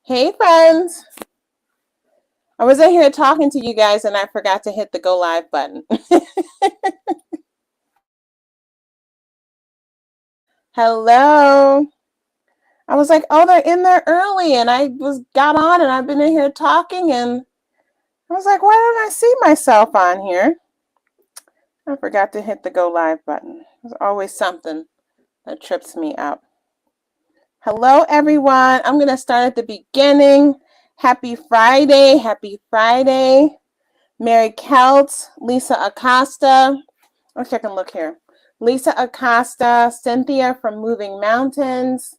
Hey friends, I was in here talking to you guys and I forgot to hit the go live button. Hello. I was like, oh, they're in there early and I got on and I've been in here talking and I was like, why don't I see myself on here? I forgot to hit the go live button. There's always something that trips me up. Hello everyone. I'm going to start at the beginning. Happy Friday. Happy Friday. Mary Kelt, Lisa Acosta. I wish I can look here. Lisa Acosta, Cynthia from Moving Mountains.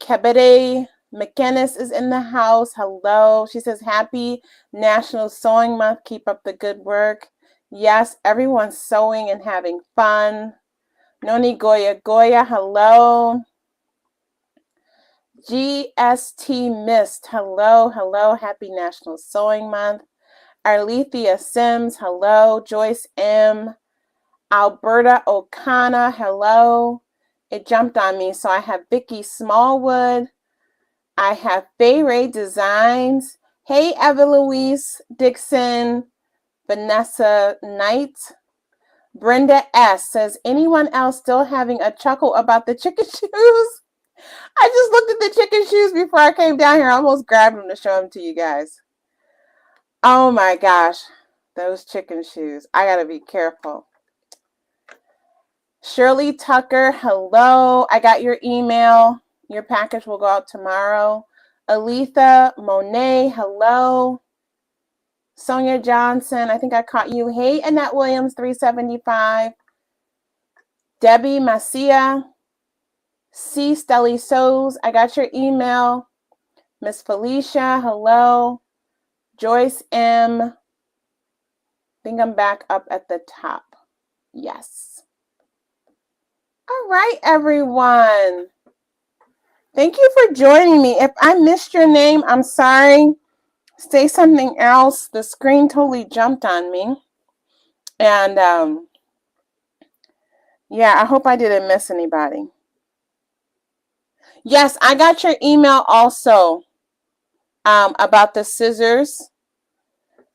Kebede McInnes is in the house. Hello. She says, happy National Sewing Month. Keep up the good work. Yes, everyone's sewing and having fun. Noni Goya Goya, hello. GST Mist, hello, hello. Happy National Sewing Month. Arlethea Sims, hello. Joyce M. Alberta O'Connor, hello. It jumped on me. So I have Vicki Smallwood. I have Faye Ray Designs. Hey, Eva Louise Dixon. Vanessa Knight. Brenda S. says, anyone else still having a chuckle about the chicken shoes? I just looked at the chicken shoes before I came down here. I almost grabbed them to show them to you guys. Oh my gosh. Those chicken shoes. I got to be careful. Shirley Tucker, hello. I got your email. Your package will go out tomorrow. Aletha Monet, hello. Sonia Johnson, I think I caught you. Hey, Annette Williams, 375. Debbie Macia. C. Stelly Sows, I got your email. Miss Felicia, hello. Joyce M. I think I'm back up at the top. Yes. All right, everyone. Thank you for joining me. If I missed your name, I'm sorry. Say something else. The screen totally jumped on me. And yeah, I hope I didn't miss anybody. Yes, I got your email also about the scissors.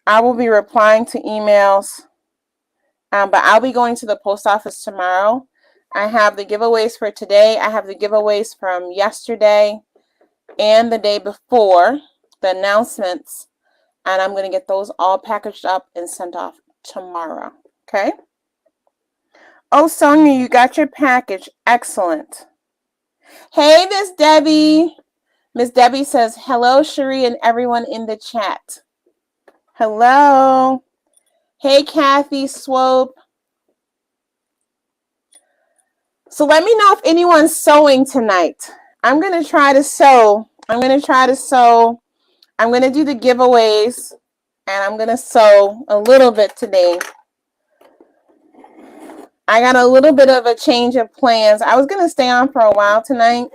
I will be replying to emails, but I'll be going to the post office tomorrow. I have the giveaways for today. I have the giveaways from yesterday and the day before, the announcements, and I'm going to get those all packaged up and sent off tomorrow. Okay? Oh, Sonia, you got your package. Excellent. Hey, Miss Debbie. Miss Debbie says, hello, Sheree, and everyone in the chat. Hello. Hey, Kathy Swope. So let me know if anyone's sewing tonight. I'm going to try to sew. I'm going to do the giveaways, and I'm going to sew a little bit today. I got a little bit of a change of plans. I was going to stay on for a while tonight,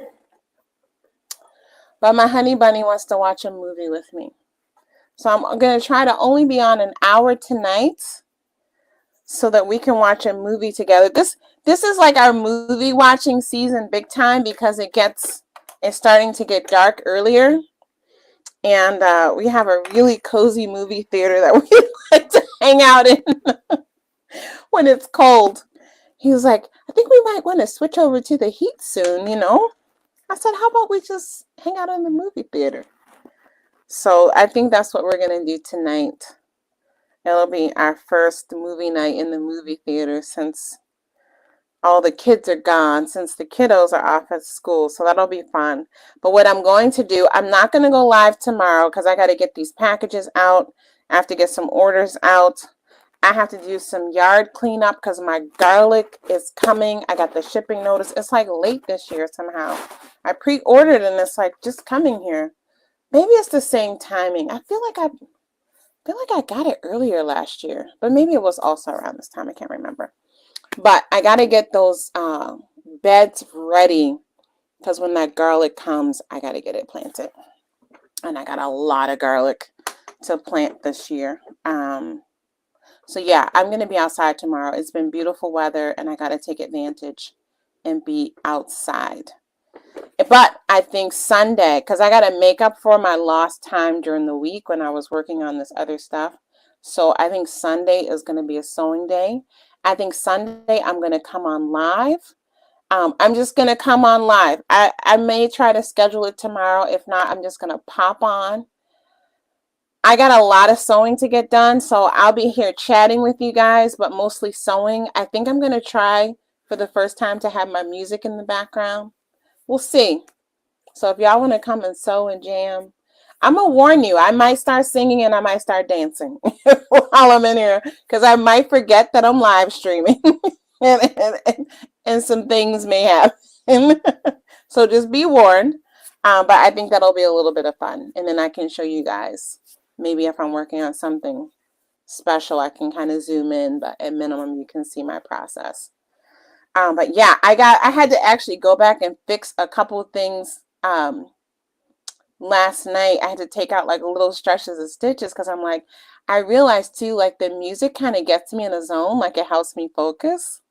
but my honey bunny wants to watch a movie with me. So I'm going to try to only be on an hour tonight so that we can watch a movie together. This is like our movie watching season big time because it's starting to get dark earlier. And we have a really cozy movie theater that we like to hang out in when it's cold. He was like, I think we might want to switch over to the heat soon, you know. I said, how about we just hang out in the movie theater? So I think that's what we're going to do tonight. It'll be our first movie night in the movie theater since all the kids are gone, since the kiddos are off at school. So that'll be fun. But what I'm going to do, I'm not going to go live tomorrow because I got to get these packages out. I have to get some orders out. I have to do some yard cleanup because my garlic is coming. I got the shipping notice. It's like late this year somehow. I pre-ordered and it's like just coming here. Maybe it's the same timing. I feel like I got it earlier last year, but maybe it was also around this time. I can't remember. But I got to get those beds ready because when that garlic comes, I got to get it planted. And I got a lot of garlic to plant this year. So yeah, I'm going to be outside tomorrow. It's been beautiful weather and I got to take advantage and be outside. But I think Sunday, because I got to make up for my lost time during the week when I was working on this other stuff. So I think Sunday is going to be a sewing day. I think Sunday I'm going to come on live. I'm just going to come on live. I may try to schedule it tomorrow. If not, I'm just going to pop on. I got a lot of sewing to get done, so I'll be here chatting with you guys, but mostly sewing. I think I'm going to try for the first time to have my music in the background. We'll see. So if y'all want to come and sew and jam, I'm going to warn you, I might start singing and I might start dancing while I'm in here because I might forget that I'm live streaming and some things may happen. So just be warned. But I think that'll be a little bit of fun. And then I can show you guys. Maybe if I'm working on something special, I can kind of zoom in, but at minimum, you can see my process. But yeah, I had to actually go back and fix a couple of things last night. I had to take out like little stretches of stitches because I'm like, I realized too, like the music kind of gets me in a zone, like it helps me focus.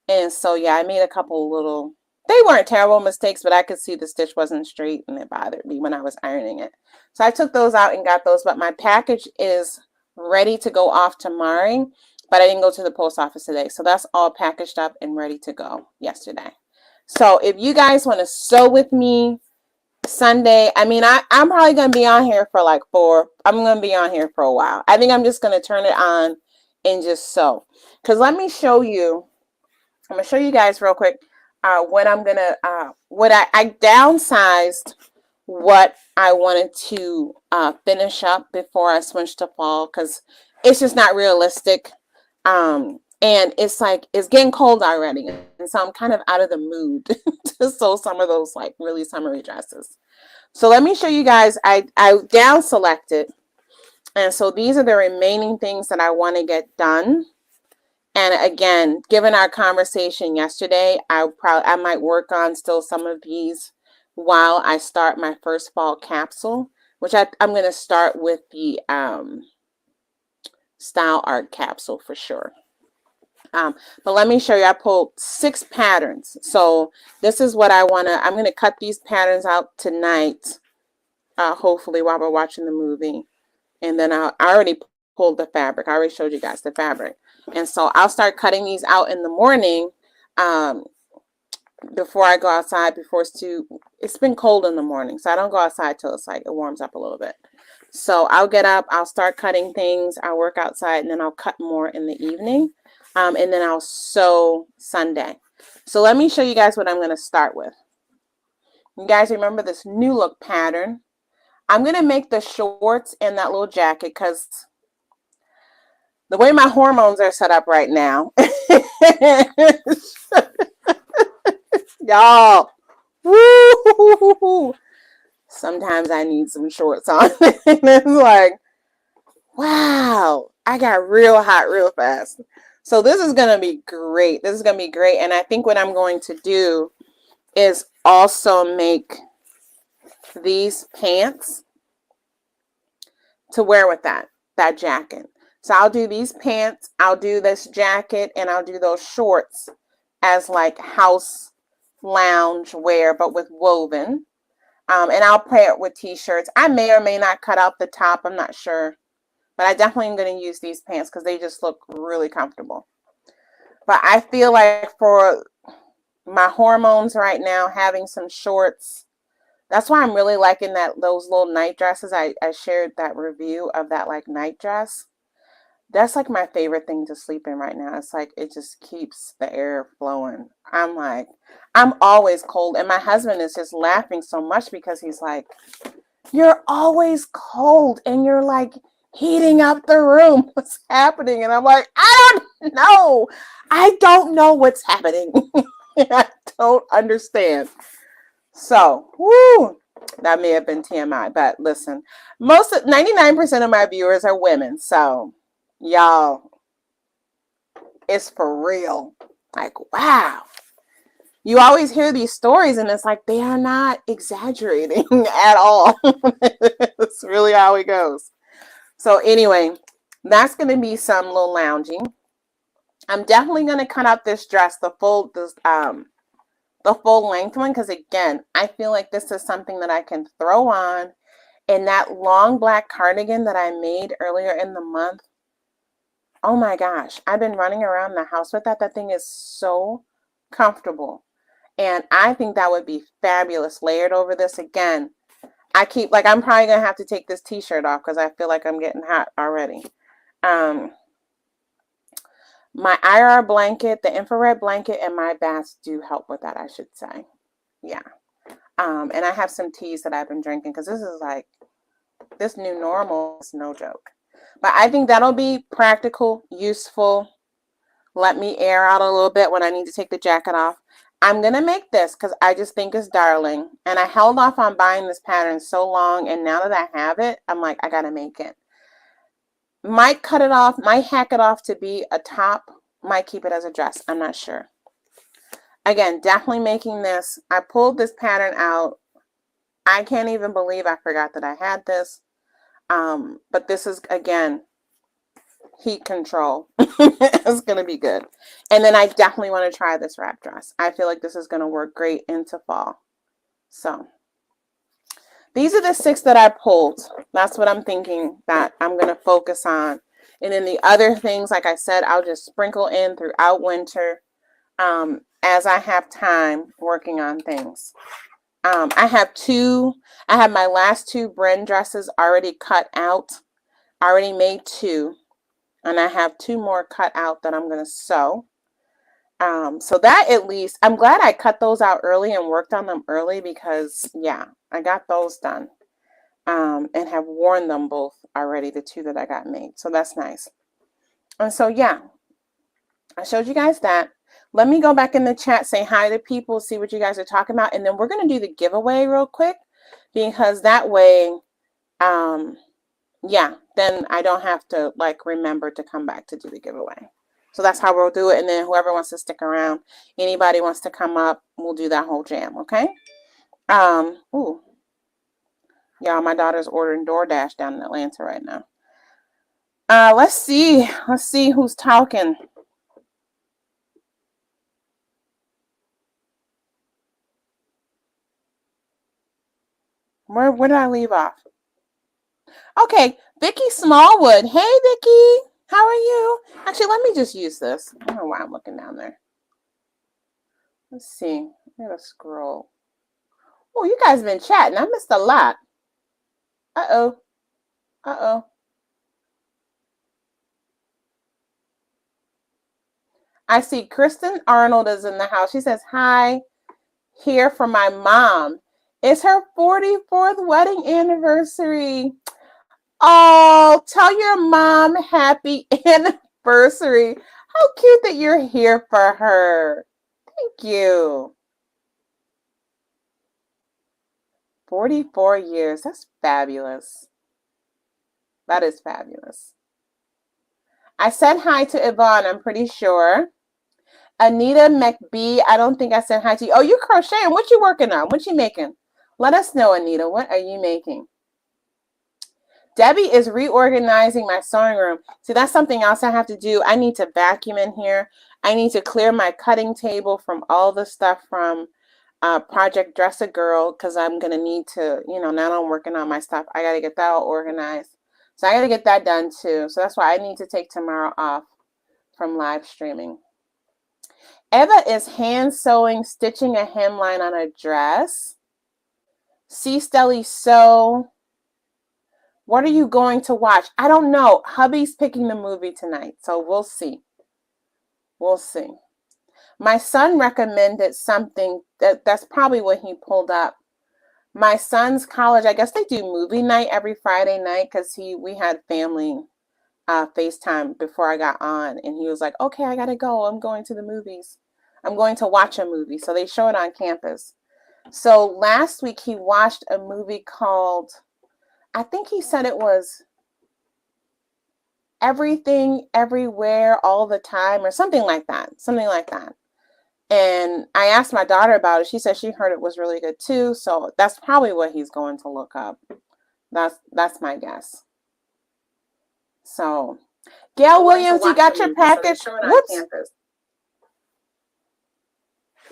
And so yeah, I made a couple little, they weren't terrible mistakes, but I could see the stitch wasn't straight and it bothered me when I was ironing it. So I took those out and got those, but my package is ready to go off tomorrow, but I didn't go to the post office today. So that's all packaged up and ready to go yesterday. So if you guys want to sew with me Sunday, I mean, I'm probably going to be on here for like I'm going to be on here for a while. I think I'm just going to turn it on and just sew. Because let me show you, I'm going to show you guys real quick what I'm going to, what I downsized what I wanted to finish up before I switched to fall because it's just not realistic. And it's like, it's getting cold already. And so I'm kind of out of the mood to sew some of those like really summery dresses. So let me show you guys, I down selected. And so these are the remaining things that I want to get done. And again, given our conversation yesterday, I might work on still some of these while I start my first fall capsule, which I'm going to start with the style art capsule for sure. But let me show you, I pulled 6 patterns. So this is what I'm going to cut these patterns out tonight, hopefully while we're watching the movie. And then I already pulled the fabric. I already showed you guys the fabric. And so I'll start cutting these out in the morning before I go outside, it's been cold in the morning. So I don't go outside till it's like, it warms up a little bit. So I'll get up, I'll start cutting things, I'll work outside, and then I'll cut more in the evening. And then I'll sew Sunday. So let me show you guys what I'm going to start with. You guys remember this new look pattern. I'm going to make the shorts and that little jacket because the way my hormones are set up right now. Y'all. Woo! Sometimes I need some shorts on. And it's like, wow, I got real hot real fast. So this is going to be great. This is going to be great. And I think what I'm going to do is also make these pants to wear with that jacket. So I'll do these pants, I'll do this jacket, and I'll do those shorts as like house lounge wear, but with woven. And I'll pair it with t-shirts. I may or may not cut out the top. I'm not sure. But I definitely am going to use these pants because they just look really comfortable. But I feel like for my hormones right now, having some shorts, that's why I'm really liking those little night dresses. I shared that review of that like night dress. That's like my favorite thing to sleep in right now. It's like it just keeps the air flowing. I'm always cold. And my husband is just laughing so much because he's like, you're always cold and you're like heating up the room. What's happening? And I'm like, I don't know. I don't know what's happening. I don't understand. So, woo, that may have been TMI, but listen, 99% of my viewers are women. So, y'all, it's for real. Like, wow. You always hear these stories and it's like they are not exaggerating at all. It's really how it goes. So anyway, that's going to be some little lounging. I'm definitely going to cut out this dress, the the full length one, because again, I feel like this is something that I can throw on. And that long black cardigan that I made earlier in the month, oh my gosh, I've been running around the house with that. That thing is so comfortable. And I think that would be fabulous layered over this. Again, I keep, like, I'm probably going to have to take this t-shirt off because I feel like I'm getting hot already. My IR blanket, the infrared blanket, and my baths do help with that, I should say. Yeah. And I have some teas that I've been drinking because this is like, this new normal is no joke. But I think that'll be practical, useful. Let me air out a little bit when I need to take the jacket off. I'm going to make this because I just think it's darling. And I held off on buying this pattern so long. And now that I have it, I'm like, I got to make it. Might cut it off, might hack it off to be a top, might keep it as a dress. I'm not sure. Again, definitely making this. I pulled this pattern out. I can't even believe I forgot that I had this. But this is, again, heat control. It's going to be good. And then I definitely want to try this wrap dress. I feel like this is going to work great into fall. So these are the 6 that I pulled. That's what I'm thinking that I'm going to focus on. And then the other things, like I said, I'll just sprinkle in throughout winter as I have time working on things. I have my last 2 Bren dresses already cut out. I already made 2. And I have 2 more cut out that I'm going to sew. So that, at least, I'm glad I cut those out early and worked on them early because, yeah, I got those done. And have worn them both already, the 2 that I got made. So that's nice. And so, yeah, I showed you guys that. Let me go back in the chat, say hi to people, see what you guys are talking about. And then we're going to do the giveaway real quick because that way, yeah, then I don't have to like remember to come back to do the giveaway. So that's how we'll do it. And then whoever wants to stick around, anybody wants to come up, we'll do that whole jam. Okay. Ooh. Yeah, my daughter's ordering DoorDash down in Atlanta right now. Let's see who's talking. Where did I leave off? Okay, Vicky Smallwood. Hey, Vicky. How are you? Actually, let me just use this. I don't know why I'm looking down there. Let's see. I gotta scroll. Oh, you guys been chatting. I missed a lot. Uh-oh. Uh-oh. I see Kristen Arnold is in the house. She says, hi, here for my mom. It's her 44th wedding anniversary. Oh, tell your mom happy anniversary. How cute that you're here for her. Thank you. 44 years. That's fabulous. That is fabulous. I said hi to Yvonne, I'm pretty sure. Anita McBee, I don't think I said hi to you. Oh, you crocheting. What you working on? What you making? Let us know, Anita. What are you making? Debbie is reorganizing my sewing room. See, that's something else I have to do. I need to vacuum in here. I need to clear my cutting table from all the stuff from Project Dress a Girl because I'm going to need to, now that I'm working on my stuff, I got to get that all organized. So I got to get that done too. So that's why I need to take tomorrow off from live streaming. Eva is hand sewing, stitching a hemline on a dress. See Stelly sew. What are you going to watch? I don't know. Hubby's picking the movie tonight, so we'll see. We'll see. My son recommended something that's probably what he pulled up. My son's college, I guess they do movie night every Friday night because we had family FaceTime before I got on, and he was like, okay, I gotta go. I'm going to the movies. I'm going to watch a movie. So they show it on campus. So last week he watched a movie called, I think he said it was Everything, Everywhere, All the Time, or something like that. Something like that. And I asked my daughter about it. She said she heard it was really good too. So that's probably what he's going to look up. That's my guess. So, Gail Williams, you got your package. Whoops.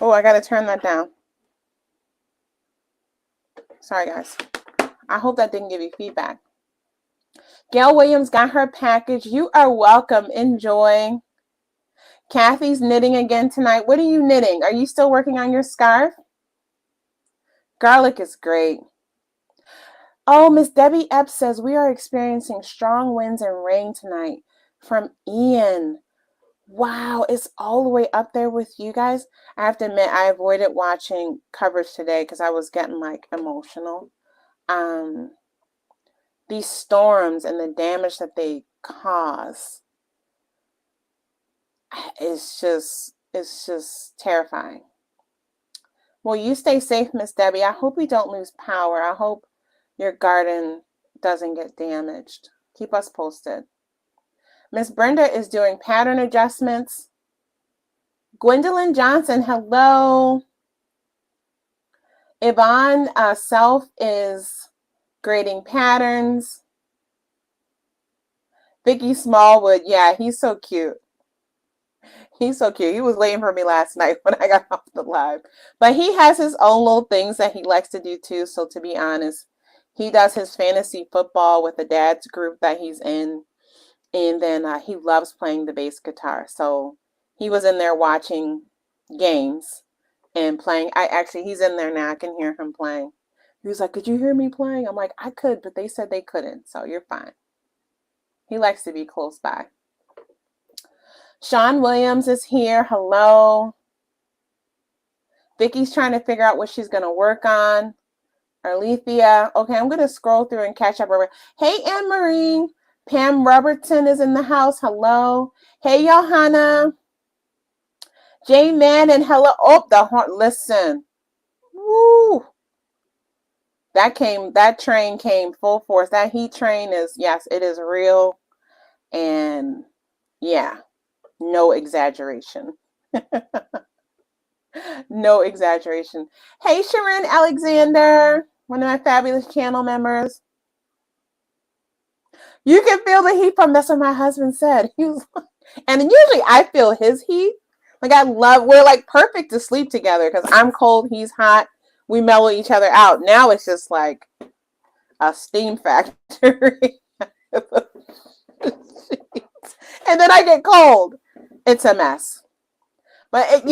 Oh, I got to turn that down. Sorry, guys. I hope that didn't give you feedback. Gail Williams got her package. You are welcome. Enjoy. Kathy's knitting again tonight. What are you knitting? Are you still working on your scarf? Garlic is great. Oh, Miss Debbie Epps says we are experiencing strong winds and rain tonight from Ian. Wow, it's all the way up there with you guys. I have to admit, I avoided watching coverage today because I was getting like emotional. These storms and the damage that they cause, it's just terrifying. Well, you stay safe, Miss Debbie. I hope we don't lose power. I hope your garden doesn't get damaged. Keep us posted. Miss Brenda is doing pattern adjustments. Gwendolyn Johnson, hello. Yvonne Self is grading patterns. Vicky Smallwood, yeah, he's so cute. He's so cute. He was waiting for me last night when I got off the live. But he has his own little things that he likes to do too. So to be honest, he does his fantasy football with the dad's group that he's in. And then he loves playing the bass guitar. So he was in there watching games and playing. He's in there now. I can hear him playing. He was like, could you hear me playing? I'm like, I could, but they said they couldn't. So you're fine. He likes to be close by. Sean Williams is here. Hello. Vicky's trying to figure out what she's going to work on. Arlethea. Okay, I'm going to scroll through and catch up. Hey, Anne-Marie. Pam Robertson is in the house. Hello. Hey, Johanna. Jay Madden. Hello. Oh, the horn. Listen. Woo. That train came full force. That heat train is, yes, it is real. And yeah, no exaggeration. No exaggeration. Hey, Sharon Alexander, one of my fabulous channel members. You can feel the heat from, that's what my husband said. He was like, and usually I feel his heat. Like we're like perfect to sleep together because I'm cold, he's hot. We mellow each other out. Now it's just like a steam factory. And then I get cold. It's a mess. But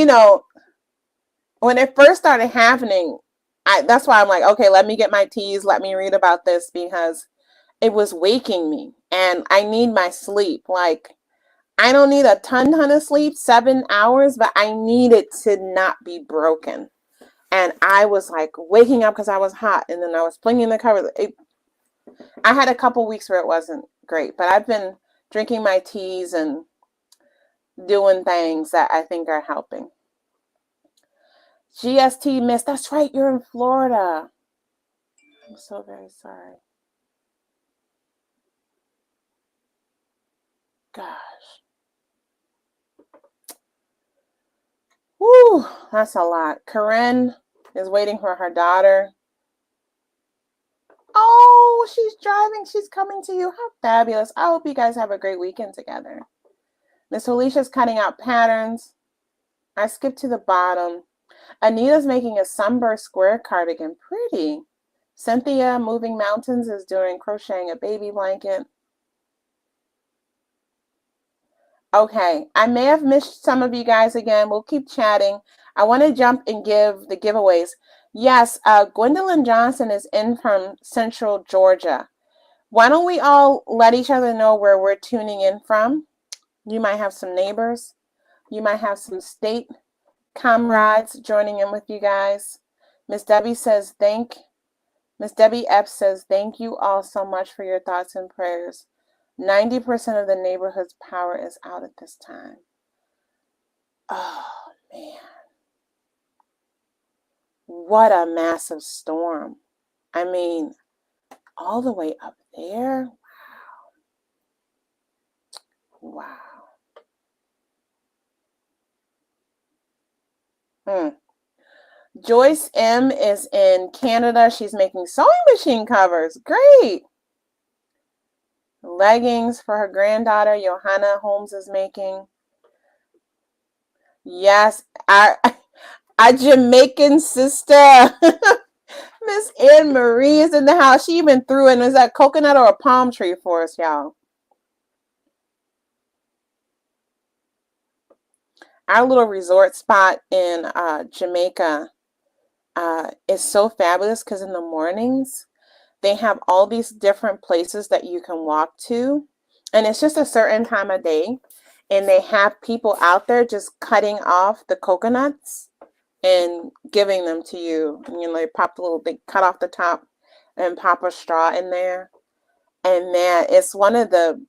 when it first started happening, that's why I'm like, okay, let me get my teas. Let me read about this because it was waking me and I need my sleep. Like, I don't need a ton of sleep, 7 hours, but I need it to not be broken. And I was like waking up because I was hot and then I was flinging the covers. I had a couple weeks where it wasn't great, but I've been drinking my teas and doing things that I think are helping. GST Miss, that's right, you're in Florida. I'm so very sorry. Gosh. Woo, that's a lot. Corinne is waiting for her daughter. Oh, she's driving. She's coming to you. How fabulous. I hope you guys have a great weekend together. Miss Alicia's cutting out patterns. I skipped to the bottom. Anita's making a sunburst square cardigan. Pretty. Cynthia, Moving Mountains, is doing crocheting a baby blanket. Okay, I may have missed some of you guys again. We'll keep chatting. I want to jump and give the giveaways. Yes, Gwendolyn Johnson is in from Central Georgia. Why don't we all let each other know where we're tuning in from? You might have some neighbors. You might have some state comrades joining in with you guys. Miss Debbie Epps says, thank you all so much for your thoughts and prayers. 90% of the neighborhood's power is out at this time. Oh, man. What a massive storm. I mean, all the way up there. Wow. Joyce M is in Canada. She's making sewing machine covers. Great. Leggings for her granddaughter, Johanna Holmes, is making. Yes, I Our Jamaican sister, Miss Anne Marie, is in the house. She even threw in, is that coconut or a palm tree for us, y'all? Our little resort spot in Jamaica is so fabulous because in the mornings they have all these different places that you can walk to, and it's just a certain time of day, and they have people out there just cutting off the coconuts and giving them to you. And, they cut off the top and pop a straw in there. And man, it's one of the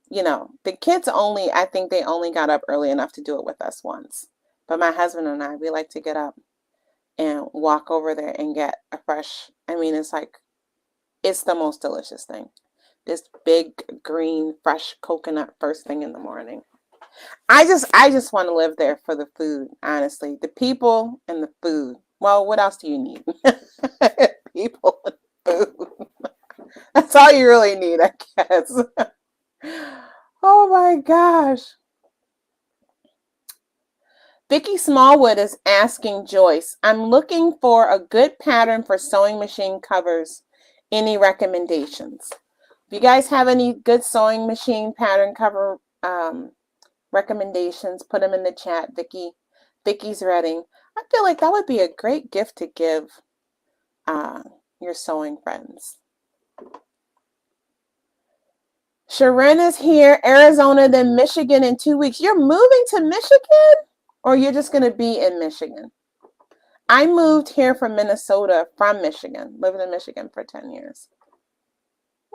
kids only, I think they only got up early enough to do it with us once. But my husband and I, we like to get up and walk over there and get a fresh, it's the most delicious thing. This big green fresh coconut first thing in the morning. I just want to live there for the food, honestly. The people and the food. Well, what else do you need? People and food. That's all you really need, I guess. Oh my gosh. Vicki Smallwood is asking Joyce, I'm looking for a good pattern for sewing machine covers. Any recommendations? If you guys have any good sewing machine pattern cover recommendations, put them in the chat. Vicky's ready. I feel like that would be a great gift to give your sewing friends. Sharon is here, Arizona, then Michigan in 2 weeks. You're moving to Michigan? Or you're just going to be in Michigan? I moved here from Minnesota from Michigan. Lived in Michigan for 10 years.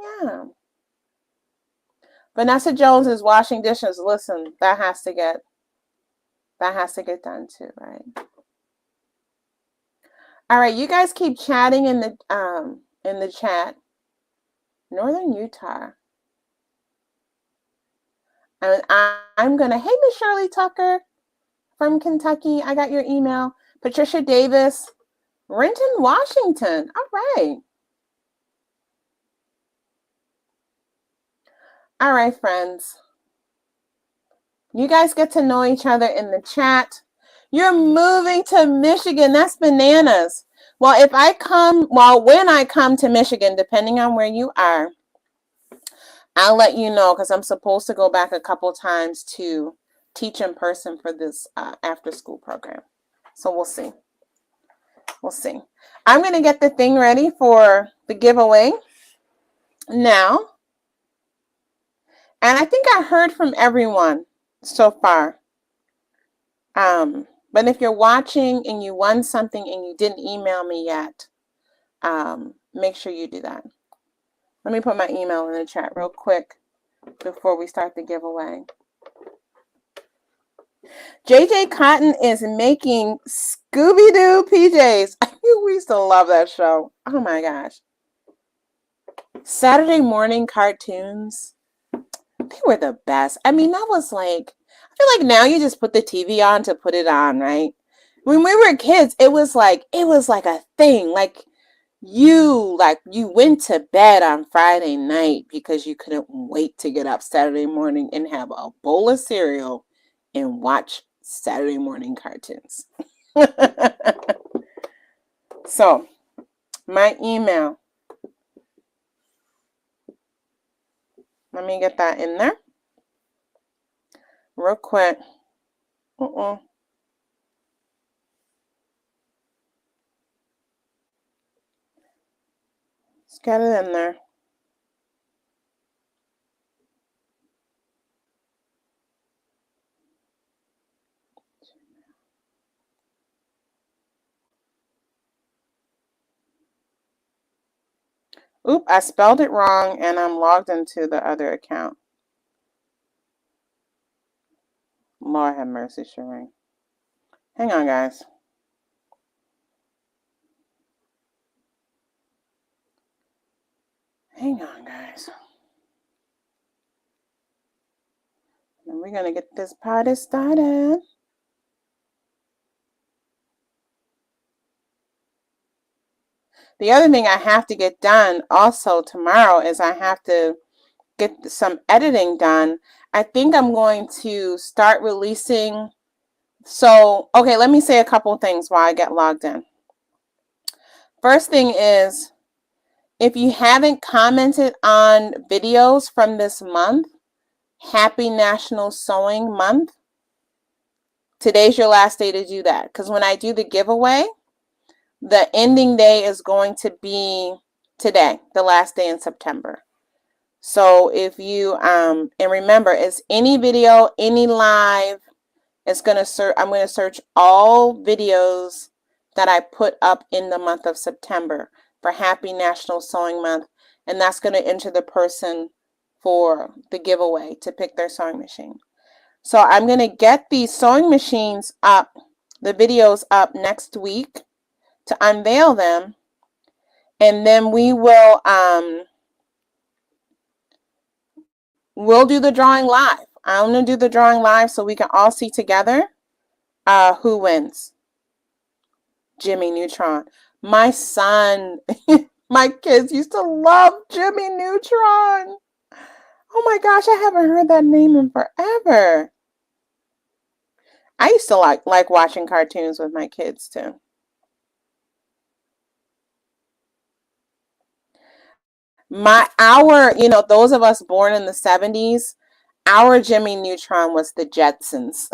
Yeah. Vanessa Jones is washing dishes. Listen, that has to get done too, right? All right, you guys keep chatting in the chat. Northern Utah. And I'm gonna, hey, Miss Shirley Tucker from Kentucky. I got your email. Patricia Davis, Renton, Washington. All right. All right, friends. You guys get to know each other in the chat. You're moving to Michigan. That's bananas. Well, when I come to Michigan, depending on where you are, I'll let you know because I'm supposed to go back a couple times to teach in person for this after-school program. So we'll see. We'll see. I'm going to get the thing ready for the giveaway now. And I think I heard from everyone so far. But if you're watching and you won something and you didn't email me yet, make sure you do that. Let me put my email in the chat real quick before we start the giveaway. JJ Cotton is making Scooby-Doo PJs. We used to love that show. Oh my gosh. Saturday morning cartoons. They were the best. I mean, that was like, I feel like now you just put the TV on to put it on, right? When we were kids, it was like a thing. Like you went to bed on Friday night because you couldn't wait to get up Saturday morning and have a bowl of cereal and watch Saturday morning cartoons. So, my email. Let me get that in there real quick. Let's get it in there. Oop, I spelled it wrong and I'm logged into the other account. Lord have mercy, Sheree. Hang on, guys. Hang on, guys. And we're going to get this party started. The other thing I have to get done also tomorrow is I have to get some editing done. I think I'm going to start releasing So, okay, let me say a couple things while I get logged in. First thing is, if you haven't commented on videos from this month, happy National Sewing Month. Today's your last day to do that. Because when I do the giveaway, the ending day is going to be today, the last day in September. So if you, and remember, it's any video, any live, it's going to search, I'm going to search all videos that I put up in the month of September for Happy National Sewing Month. And that's going to enter the person for the giveaway to pick their sewing machine. So I'm going to get these sewing machines up, the videos up next week to unveil them. And then we'll do the drawing live. I'm going to do the drawing live so we can all see together who wins. Jimmy Neutron. My son, my kids used to love Jimmy Neutron. Oh my gosh, I haven't heard that name in forever. I used to like watching cartoons with my kids too. Those of us born in the 70s, our Jimmy Neutron was the Jetsons.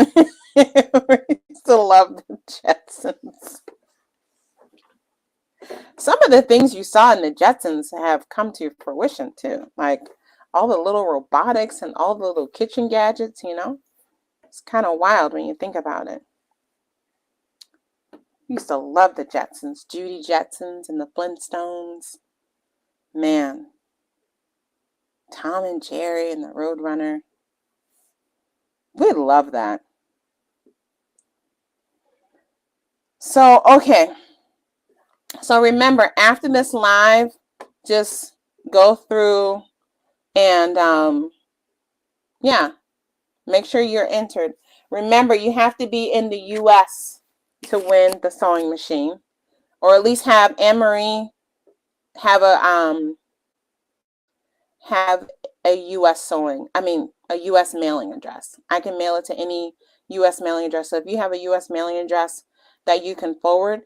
We still love the Jetsons. Some of the things you saw in the Jetsons have come to fruition too, like all the little robotics and all the little kitchen gadgets, It's kind of wild when you think about it. We used to love the Jetsons, Judy Jetsons and the Flintstones. Man. Tom and Jerry and the Roadrunner. We love that. So, okay. So remember, after this live, just go through and, make sure you're entered. Remember, you have to be in the U.S. to win the sewing machine, or at least have Anne-Marie have a U.S. a U.S. mailing address. I can mail it to any U.S. mailing address. So if you have a U.S. mailing address that you can forward,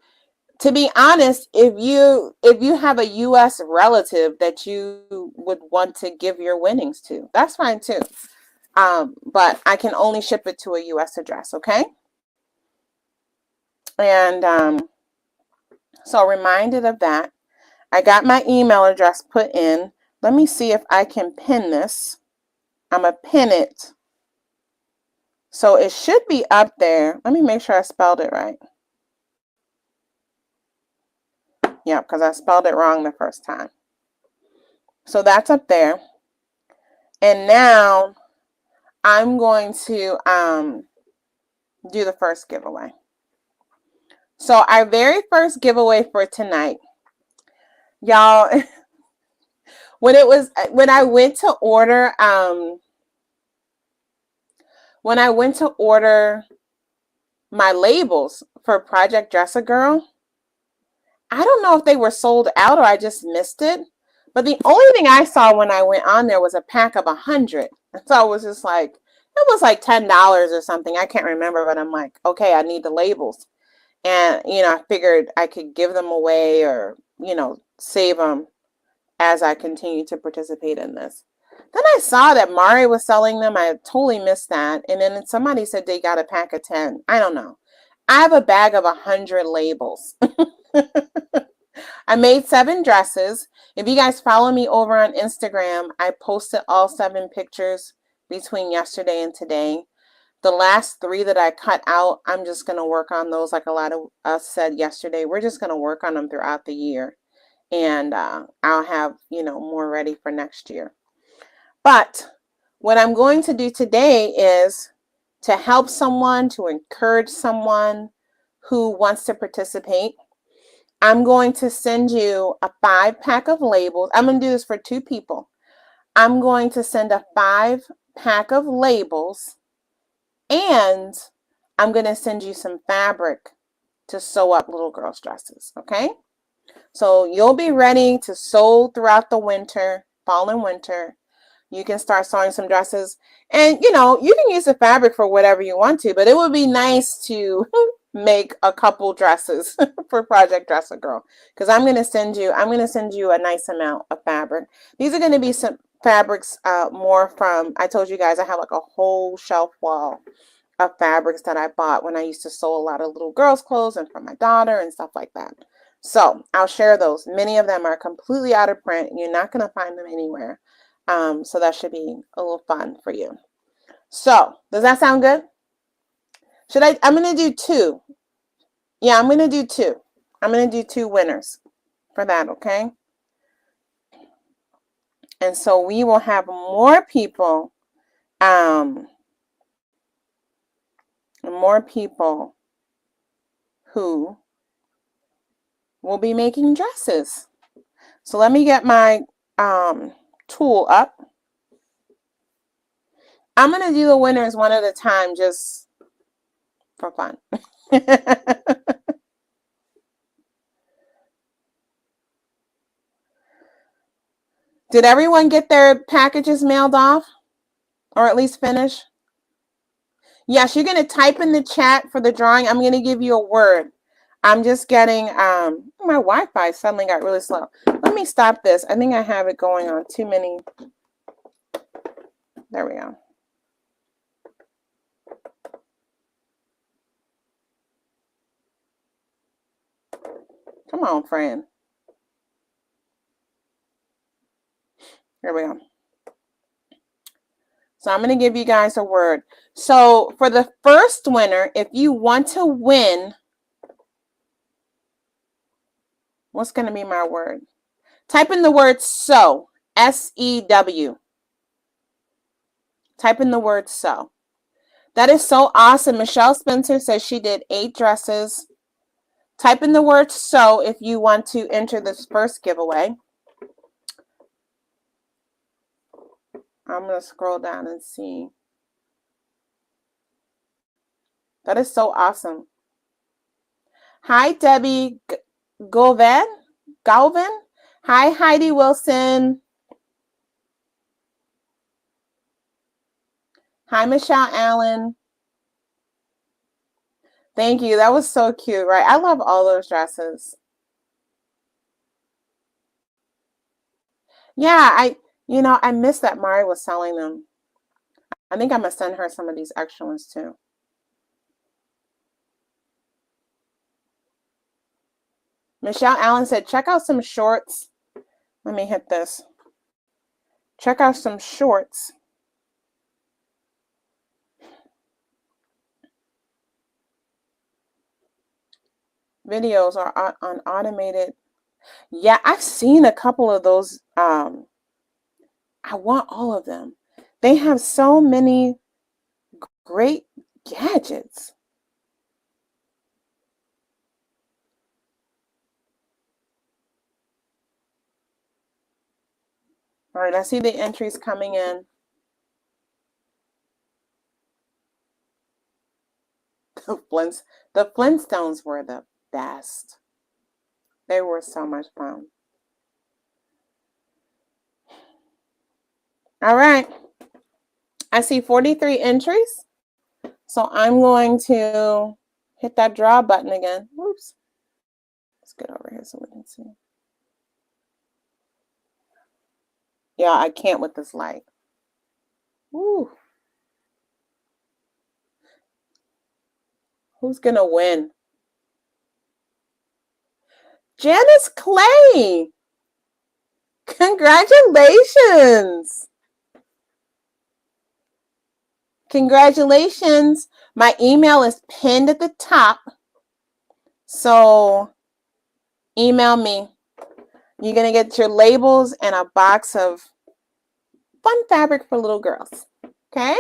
to be honest, if you have a U.S. relative that you would want to give your winnings to, that's fine too. But I can only ship it to a U.S. address, okay? And so reminded of that. I got my email address put in. Let me see if I can pin this. I'm going to pin it. So it should be up there. Let me make sure I spelled it right. Yeah, because I spelled it wrong the first time. So that's up there. And now I'm going to do the first giveaway. So our very first giveaway for tonight, y'all, when I went to order my labels for Project Dress a Girl, I don't know if they were sold out or I just missed it. But the only thing I saw when I went on there was a pack of 100. And so I was just like, it was like $10 or something. I can't remember, but I'm like, okay, I need the labels. And, I figured I could give them away or, save them as I continue to participate in this. Then I saw that Mari was selling them. I totally missed that. And then somebody said they got a pack of 10. I don't know. I have a bag of 100 labels. I made 7 dresses. If you guys follow me over on Instagram, I posted all 7 pictures between yesterday and today. The last 3 that I cut out, I'm just going to work on those like a lot of us said yesterday. We're just going to work on them throughout the year. And I'll have, more ready for next year. But what I'm going to do today is to help someone, to encourage someone who wants to participate. I'm going to send you a 5-pack of labels. I'm going to do this for 2 people. I'm going to send a 5-pack of labels, and I'm going to send you some fabric to sew up little girls' dresses, okay? So you'll be ready to sew throughout the winter, fall and winter. you can start sewing some dresses. And, you know, you can use the fabric for whatever you want to, but it would be nice to make a couple dresses for Project Dress a Girl, because I'm going to send you a nice amount of fabric. These are going to be some fabrics more from, I told you guys I have like a whole shelf wall of fabrics that I bought when I used to sew a lot of little girls' clothes and for my daughter and stuff like that. So I'll share those. Many of them are completely out of print and you're not going to find them anywhere. So that should be a little fun for you. So does that sound good? I'm going to do two. Yeah, I'm going to do two. I'm going to do two winners for that, okay? And so we will have more people, who will be making dresses. So let me get my tool up. I'm going to do the winners one at a time just for fun. Did everyone get their packages mailed off? Or at least finish? Yes, you're going to type in the chat for the drawing. I'm going to give you a word. I'm just getting, my Wi-Fi suddenly got really slow. Let me stop this. I think I have it going on too many. There we go. Come on, friend. Here we go. So I'm going to give you guys a word. So for the first winner, if you want to win, what's going to be my word? Type in the word sew, S-E-W. Type in the word sew. That is so awesome. Michelle Spencer says she did 8 dresses. Type in the word sew if you want to enter this first giveaway. I'm going to scroll down and see. That is so awesome. Hi, Debbie Galvin. Hi, Heidi Wilson. Hi, Michelle Allen. Thank you. That was so cute, right? I love all those dresses. Yeah, I missed that Mari was selling them. I think I'm going to send her some of these extra ones too. Michelle Allen said, check out some shorts. Let me hit this. Check out some shorts. Videos are on automated. Yeah, I've seen a couple of those. I want all of them. They have so many great gadgets. All right, I see the entries coming in. The Flintstones were the best. They were so much fun. All right. I see 43 entries. So I'm going to hit that draw button again. Oops. Let's get over here so we can see. Yeah, I can't with this light. Ooh. Who's going to win? Janice Clay. Congratulations. Congratulations. My email is pinned at the top. So email me. You're going to get your labels and a box of fun fabric for little girls. Okay?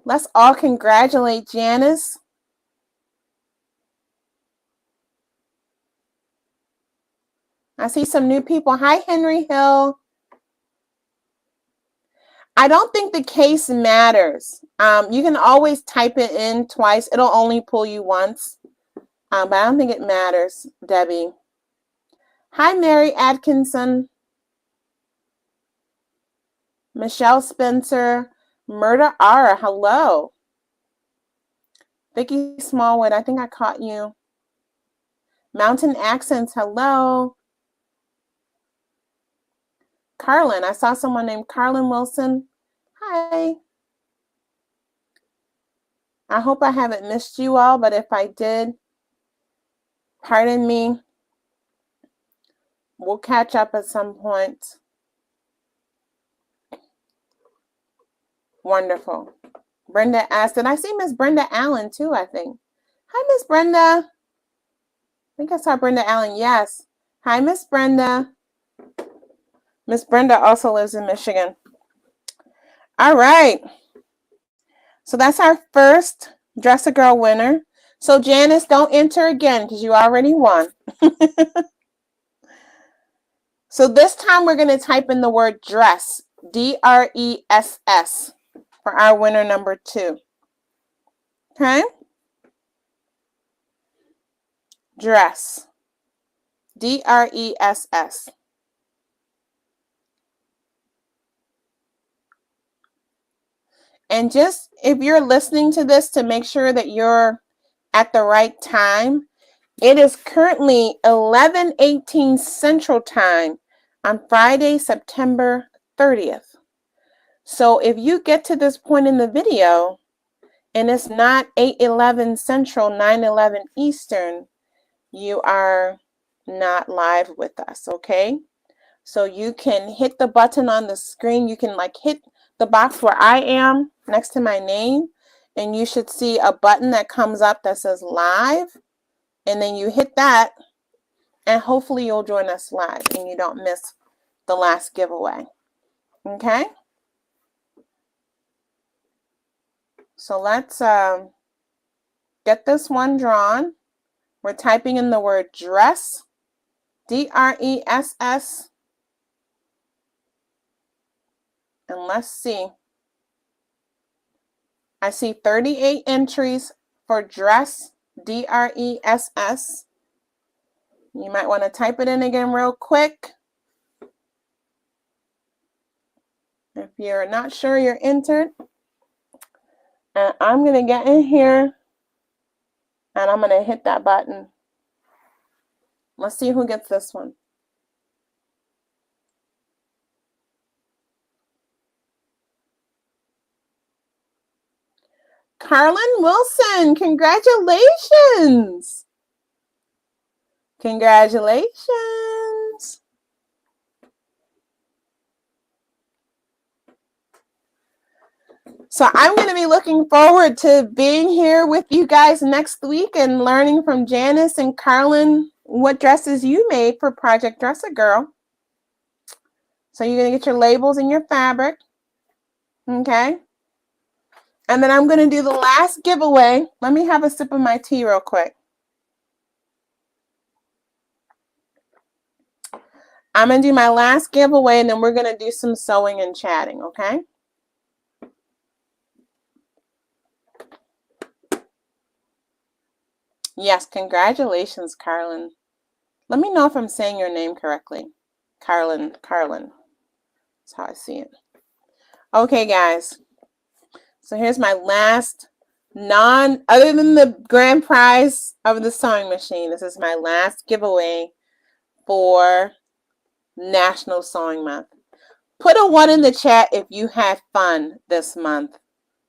Let's all congratulate Janice. I see some new people. Hi, Henry Hill. I don't think the case matters. You can always type it in twice. It'll only pull you once. But I don't think it matters, Debbie. Hi, Mary Atkinson. Michelle Spencer, Murder R, hello. Vicky Smallwood, I think I caught you. Mountain Accents, hello. Carlin, I saw someone named Carlin Wilson. Hi. I hope I haven't missed you all, but if I did, pardon me. We'll catch up at some point. Wonderful. Brenda asked, and I see Miss Brenda Allen too, I think. Hi, Miss Brenda. I think I saw Brenda Allen. Yes. Hi, Miss Brenda. Miss Brenda also lives in Michigan. All right. So that's our first Dress a Girl winner. So Janice, don't enter again because you already won. So this time we're going to type in the word dress, D-R-E-S-S, for our winner number 2. Okay? Dress, D-R-E-S-S. And just if you're listening to this to make sure that you're at the right time, it is currently 11:18 Central Time on Friday, September 30th. So if you get to this point in the video and it's not 8:11 Central, 9:11 Eastern, you are not live with us, okay? So you can hit the button on the screen. You can like hit the box where I am next to my name, and you should see a button that comes up that says live, and then you hit that, and hopefully you'll join us live and you don't miss the last giveaway. Okay? So let's get this one drawn. We're typing in the word dress, D-R-E-S-S. And let's see. I see 38 entries for dress, D-R-E-S-S. You might want to type it in again real quick. If you're not sure you're entered. And I'm going to get in here and I'm going to hit that button. Let's see who gets this one. Carlin Wilson, congratulations. Congratulations. So I'm going to be looking forward to being here with you guys next week and learning from Janice and Carlin what dresses you made for Project Dress a Girl. So you're going to get your labels and your fabric. Okay. And then I'm going to do the last giveaway. Let me have a sip of my tea real quick. I'm going to do my last giveaway, and then we're going to do some sewing and chatting, okay? Yes, congratulations, Carlin. Let me know if I'm saying your name correctly. Carlin. That's how I see it. Okay, guys. So here's my last other than the grand prize of the sewing machine, this is my last giveaway for National Sewing Month. Put a 1 in the chat if you had fun this month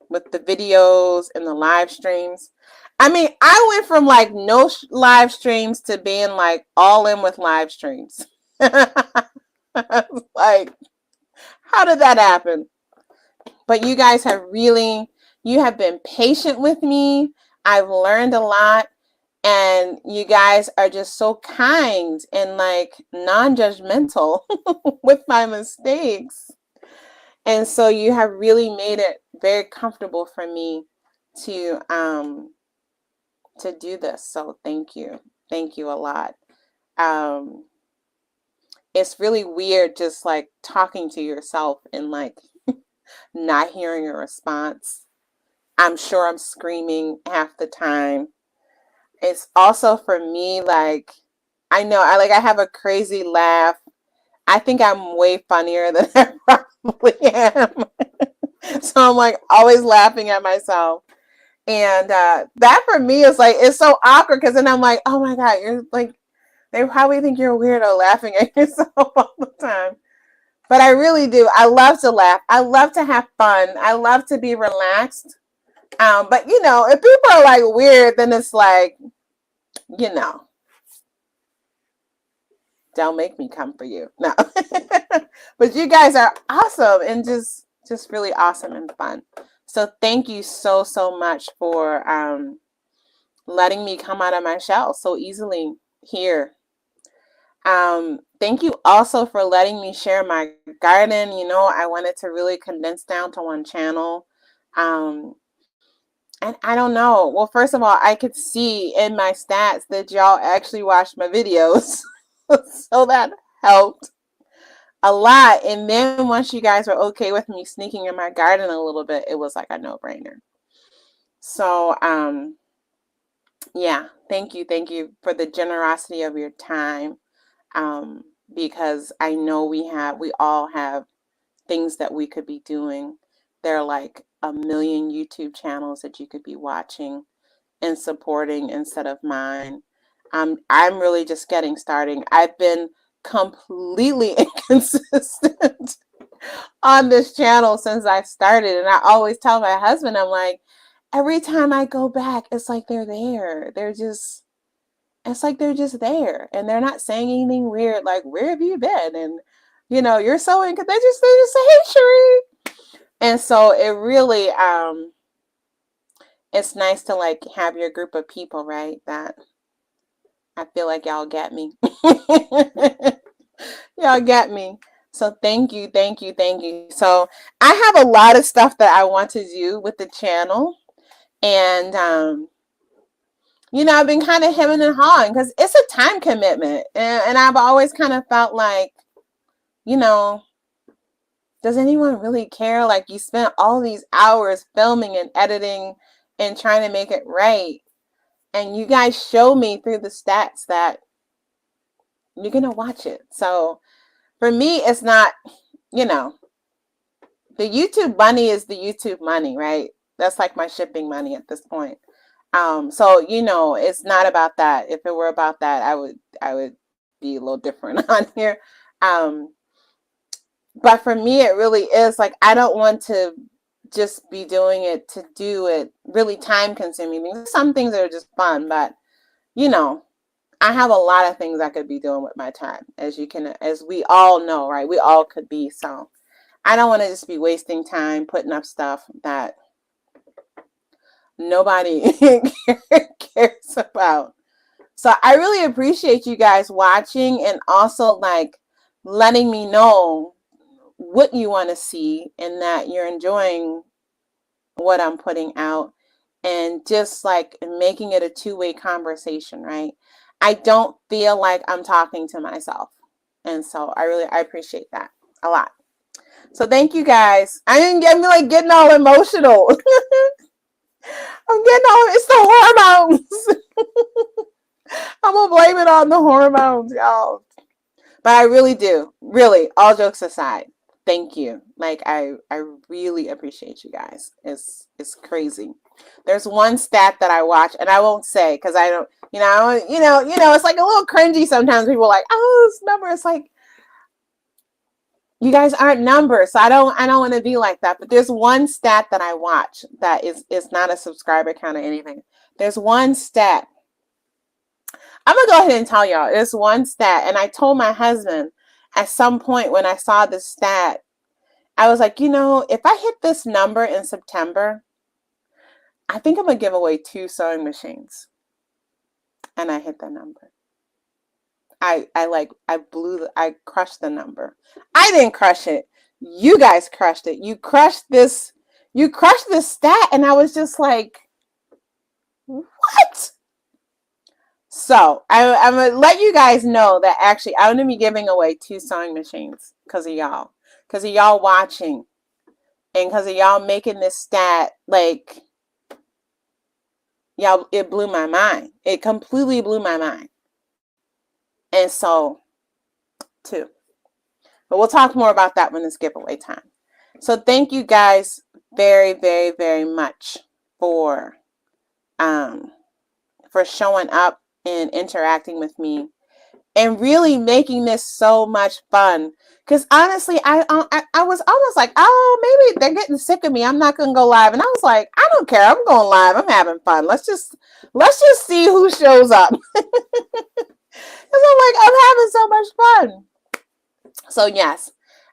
with the videos and the live streams. I mean, I went from like no live streams to being like all in with live streams. Like, how did that happen? But you guys have you have been patient with me. I've learned a lot. And you guys are just so kind and like non-judgmental with my mistakes. And so you have really made it very comfortable for me to do this. So thank you. Thank you a lot. It's really weird just like talking to yourself and like not hearing a response. I'm sure I'm screaming half the time. It's also for me, like, I know I have a crazy laugh. I think I'm way funnier than I am. So I'm like always laughing at myself. And that for me is like, it's so awkward because then I'm like, oh my God, you're like, they probably think you're a weirdo laughing at yourself all the time. But I really do. I love to laugh. I love to have fun. I love to be relaxed. But you know, if people are like weird, then it's like, you know, don't make me come for you. No. But you guys are awesome and just really awesome and fun. So thank you so, so much for letting me come out of my shell so easily here. Thank you also for letting me share my garden. You know, I wanted to really condense down to one channel. And I don't know. Well, first of all, I could see in my stats that y'all actually watched my videos. So that helped a lot. And then once you guys were okay with me sneaking in my garden a little bit, it was like a no-brainer. So, yeah, thank you for the generosity of your time. Because I know we all have things that we could be doing. There are like a million YouTube channels that you could be watching and supporting instead of mine. I'm really just getting started. I've been completely inconsistent on this channel since I started. And I always tell my husband, I'm like, every time I go back, it's like they're there. It's like they're just there. And they're not saying anything weird, like, where have you been? And, you know, you're so they just say, hey, Sheree. And so it really, it's nice to like have your group of people, right? That I feel like y'all get me. Y'all get me. So thank you, thank you, thank you. So I have a lot of stuff that I want to do with the channel. And, you know, I've been kind of hemming and hawing because it's a time commitment. And I've always kind of felt like, you know, does anyone really care? Like you spent all these hours filming and editing and trying to make it right. And you guys show me through the stats that you're going to watch it. So for me, it's not, you know, the YouTube money is the YouTube money, right? That's like my shipping money at this point. So, you know, it's not about that. If it were about that, I would be a little different on here. But for me, it really is like, I don't want to just be doing it to do it really time consuming. Some things are just fun, but you know, I have a lot of things I could be doing with my time, as we all know, right? We all could be. So I don't want to just be wasting time putting up stuff that nobody cares about. So I really appreciate you guys watching and also like letting me know what you want to see and that you're enjoying what I'm putting out and just like making it a two-way conversation, right? I don't feel like I'm talking to myself. And so I appreciate that a lot. So thank you guys. I didn't get me like getting all emotional. I'm getting all, it's the hormones. I'm gonna blame it on the hormones, y'all. But I really do. Really, all jokes aside, thank you. Like I really appreciate you guys. It's crazy. There's one stat that I watch, and I won't say because I don't, you know, it's like a little cringy sometimes. People are like, oh, this number. It's like, you guys aren't numbers, so I don't want to be like that. But there's one stat that I watch that is not a subscriber count or anything. There's one stat. I'm gonna go ahead and tell y'all. There's one stat, and I told my husband at some point when I saw this stat, I was like, you know, if I hit this number in September, I think I'm gonna give away 2 sewing machines. And I hit the number. I crushed the number. I didn't crush it. You guys crushed it. You crushed this stat, and I was just like, what? So I'm gonna let you guys know that actually I'm gonna be giving away 2 sewing machines because of y'all watching, and because of y'all making this stat. Like, y'all, it blew my mind. It completely blew my mind. And so 2. But we'll talk more about that when it's giveaway time. So thank you guys very, very, very much for showing up and interacting with me and really making this so much fun. Because honestly, I was almost like, oh, maybe they're getting sick of me. I'm not gonna go live. And I was like, I don't care. I'm going live. I'm having fun. Let's just see who shows up. Because I'm like, I'm having so much fun. So yes,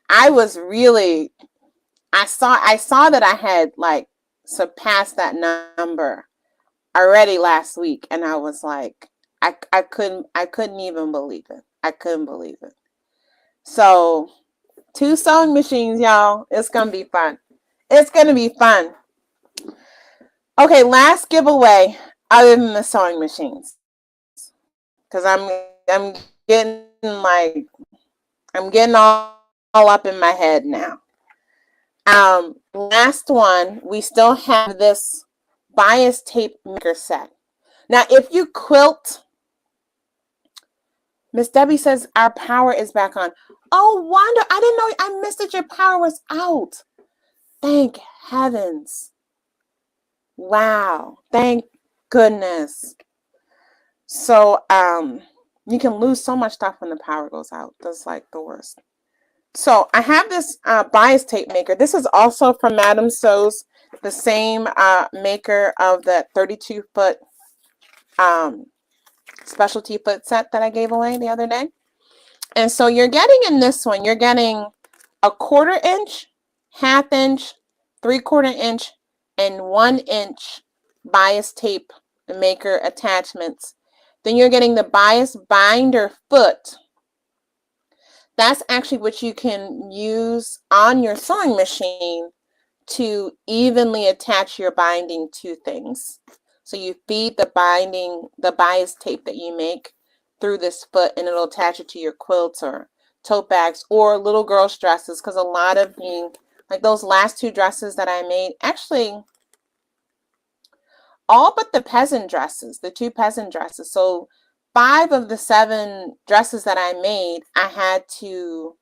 I was really, I saw that I had like surpassed that number already last week, and I was like, I couldn't even believe it. I couldn't believe it. So 2 sewing machines, y'all. It's gonna be fun. It's gonna be fun. Okay, last giveaway other than the sewing machines, because I'm getting like I'm getting all up in my head now. Last one, we still have this bias tape maker set. Now, if you quilt, Miss Debbie says our power is back on. Oh, Wanda, I didn't know. I missed that your power was out. Thank heavens. Wow. Thank goodness. So, you can lose so much stuff when the power goes out. That's like the worst. So I have this bias tape maker. This is also from Madame Sews, the same maker of the 32-foot specialty foot set that I gave away the other day. And so you're getting in this one, you're getting a 1/4 inch, 1/2 inch, 3/4 inch, and 1 inch bias tape maker attachments. Then you're getting the bias binder foot. That's actually what you can use on your sewing machine to evenly attach your binding to things. So you feed the binding, the bias tape that you make through this foot, and it'll attach it to your quilts or tote bags or little girls' dresses, because a lot of the, like those last 2 dresses that I made, actually all but the peasant dresses, the 2 peasant dresses. So 5 of the 7 dresses that I made, I had to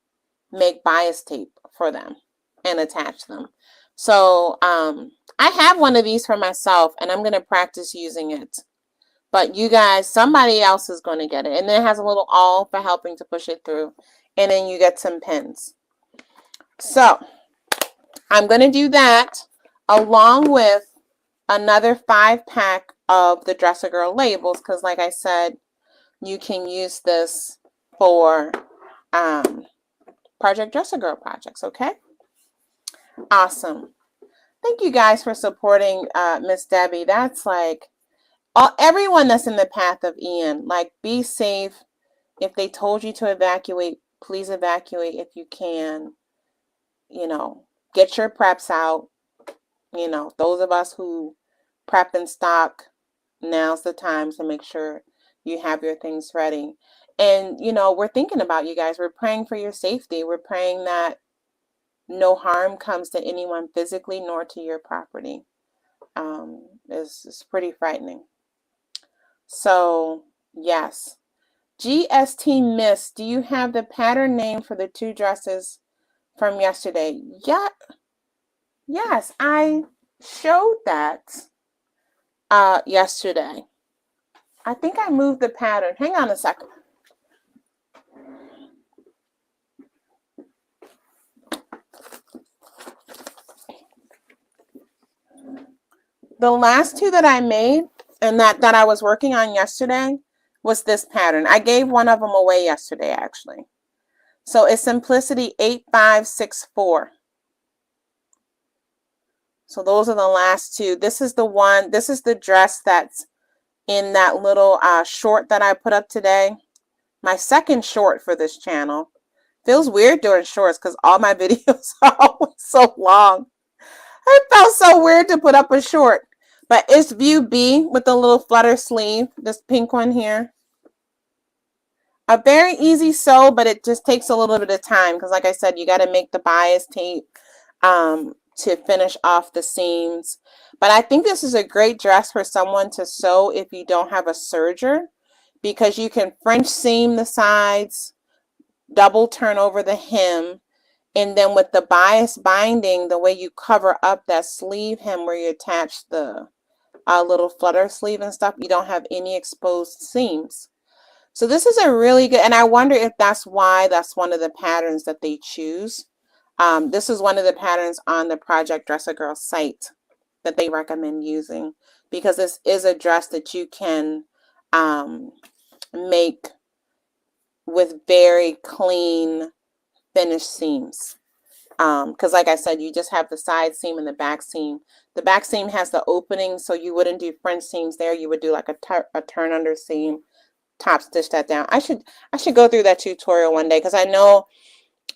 make bias tape for them and attach them. So I have one of these for myself, and I'm going to practice using it. But you guys, somebody else is going to get it. And then it has a little awl for helping to push it through. And then you get some pins. So I'm going to do that along with another 5-pack of the Dresser Girl labels, because like I said, you can use this for Project Dresser Girl projects, okay? Awesome. Thank you guys for supporting Miss Debbie. That's like everyone that's in the path of Ian. Like, be safe. If they told you to evacuate, please evacuate if you can. You know, get your preps out. You know, those of us who prep and stock, now's the time to make sure you have your things ready. And, you know, we're thinking about you guys. We're praying for your safety. We're praying that no harm comes to anyone physically nor to your property. It's pretty frightening. So, yes. GST Miss, do you have the pattern name for the 2 dresses from yesterday? Yeah. Yes, I showed that yesterday. I think I moved the pattern. Hang on a second. The last 2 that I made and that I was working on yesterday was this pattern. I gave one of them away yesterday, actually. So it's Simplicity 8564. So those are the last 2. This is the one, this is the dress that's in that little short that I put up today. My second short for this channel. Feels weird doing shorts because all my videos are always so long. It felt so weird to put up a short. But it's View B with the little flutter sleeve. This pink one here. A very easy sew, but it just takes a little bit of time because, like I said, you got to make the bias tape to finish off the seams. But I think this is a great dress for someone to sew if you don't have a serger, because you can French seam the sides, double turn over the hem, and then with the bias binding, the way you cover up that sleeve hem where you attach the little flutter sleeve and stuff, you don't have any exposed seams. So this is a really good, and I wonder if that's why that's one of the patterns that they choose. This is one of the patterns on the Project Dress a Girl site that they recommend using, because this is a dress that you can make with very clean finished seams. Because like I said, you just have the side seam and the back seam. The back seam has the opening, so you wouldn't do French seams there. You would do like a turn under seam, top stitch that down. I should go through that tutorial one day, because I know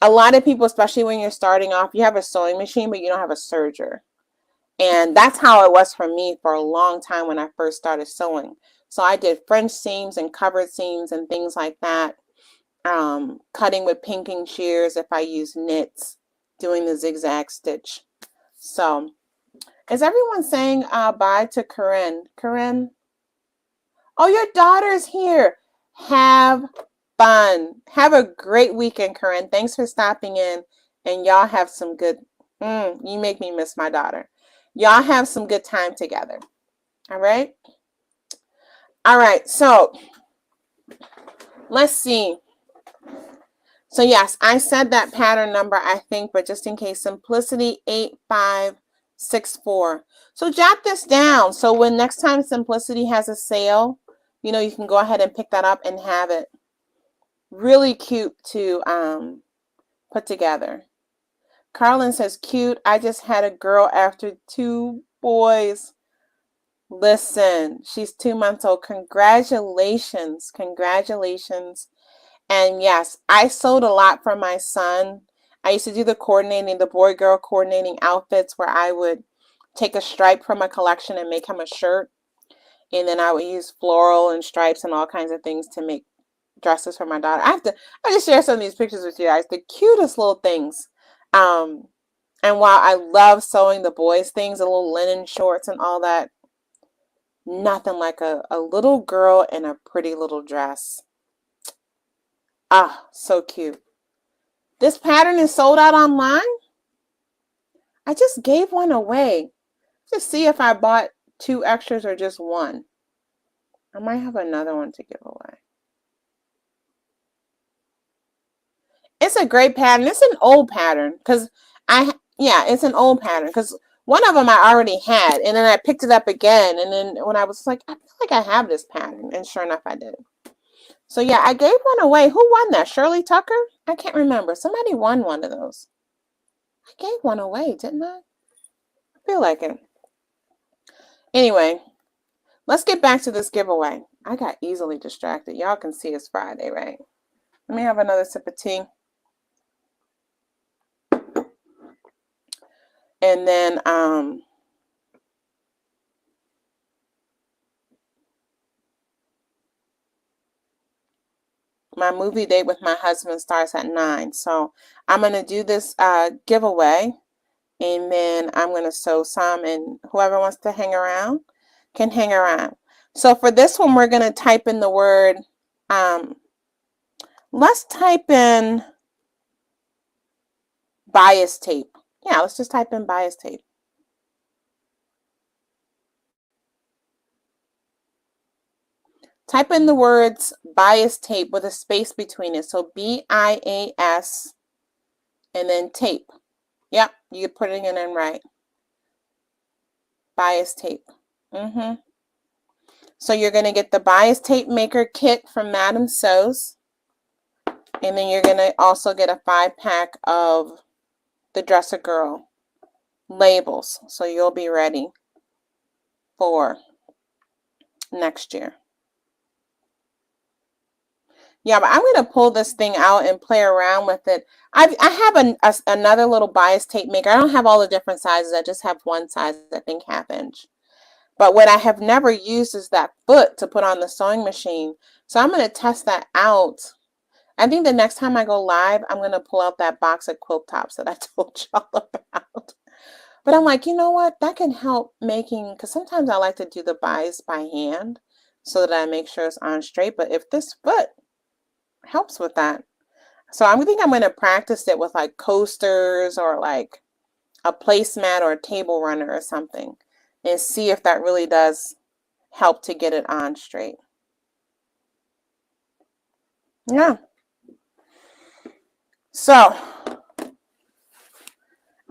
a lot of people, especially when you're starting off, you have a sewing machine, but you don't have a serger. And that's how it was for me for a long time when I first started sewing. So I did French seams and covered seams and things like that. Cutting with pinking shears if I use knits, doing the zigzag stitch. So is everyone saying bye to Corinne? Corinne? Oh, your daughter's here. Have fun. Have a great weekend, Corinne. Thanks for stopping in. And y'all have some good, you make me miss my daughter. Y'all have some good time together. All right? All right, so let's see. So yes, I said that pattern number, I think, but just in case, Simplicity 8564. So jot this down. So when next time Simplicity has a sale, you know, you can go ahead and pick that up and have it. Really cute to put together. Carlin says, cute. I just had a girl after 2 boys. Listen, she's 2 months old. Congratulations. Congratulations. And yes, I sewed a lot for my son. I used to do the coordinating, the boy-girl coordinating outfits, where I would take a stripe from a collection and make him a shirt. And then I would use floral and stripes and all kinds of things to make dresses for my daughter. I just share some of these pictures with you guys. The cutest little things. And while I love sewing the boys' things, the little linen shorts and all that, nothing like a little girl in a pretty little dress. Ah, so cute. This pattern is sold out online. I just gave one away. Just see if I bought 2 extras or just one. I might have another one to give away. It's a great pattern. It's an old pattern because it's an old pattern because one of them I already had, and then I picked it up again, and then when I was like, I feel like I have this pattern, and sure enough I did. So yeah, I gave one away. Who won that? Shirley Tucker? I can't remember. Somebody won one of those. I gave one away, didn't I? I feel like it. Anyway, let's get back to this giveaway. I got easily distracted. Y'all can see it's Friday, right? Let me have another sip of tea. And then my movie date with my husband starts at 9. So I'm going to do this giveaway, and then I'm going to sew some, and whoever wants to hang around can hang around. So for this one, we're going to type in the word, let's type in bias tape. Yeah, let's just type in bias tape. Type in the words bias tape with a space between it. So BIAS and then tape. Yep, you're putting it in right. Bias tape. So you're going to get the bias tape maker kit from Madam Sews. And then you're going to also get a 5-pack of the Dress a Girl labels. So you'll be ready for next year. Yeah, but I'm going to pull this thing out and play around with it. I have another little bias tape maker. I don't have all the different sizes. I just have one size, I think 1/2 inch. But what I have never used is that foot to put on the sewing machine. So I'm going to test that out. I think the next time I go live, I'm going to pull out that box of quilt tops that I told y'all about. But I'm like, you know what? That can help making, because sometimes I like to do the bias by hand so that I make sure it's on straight. But if this foot helps with that, So I think I'm going to practice it with like coasters or like a placemat or a table runner or something and see if that really does help to get it on straight. Yeah. So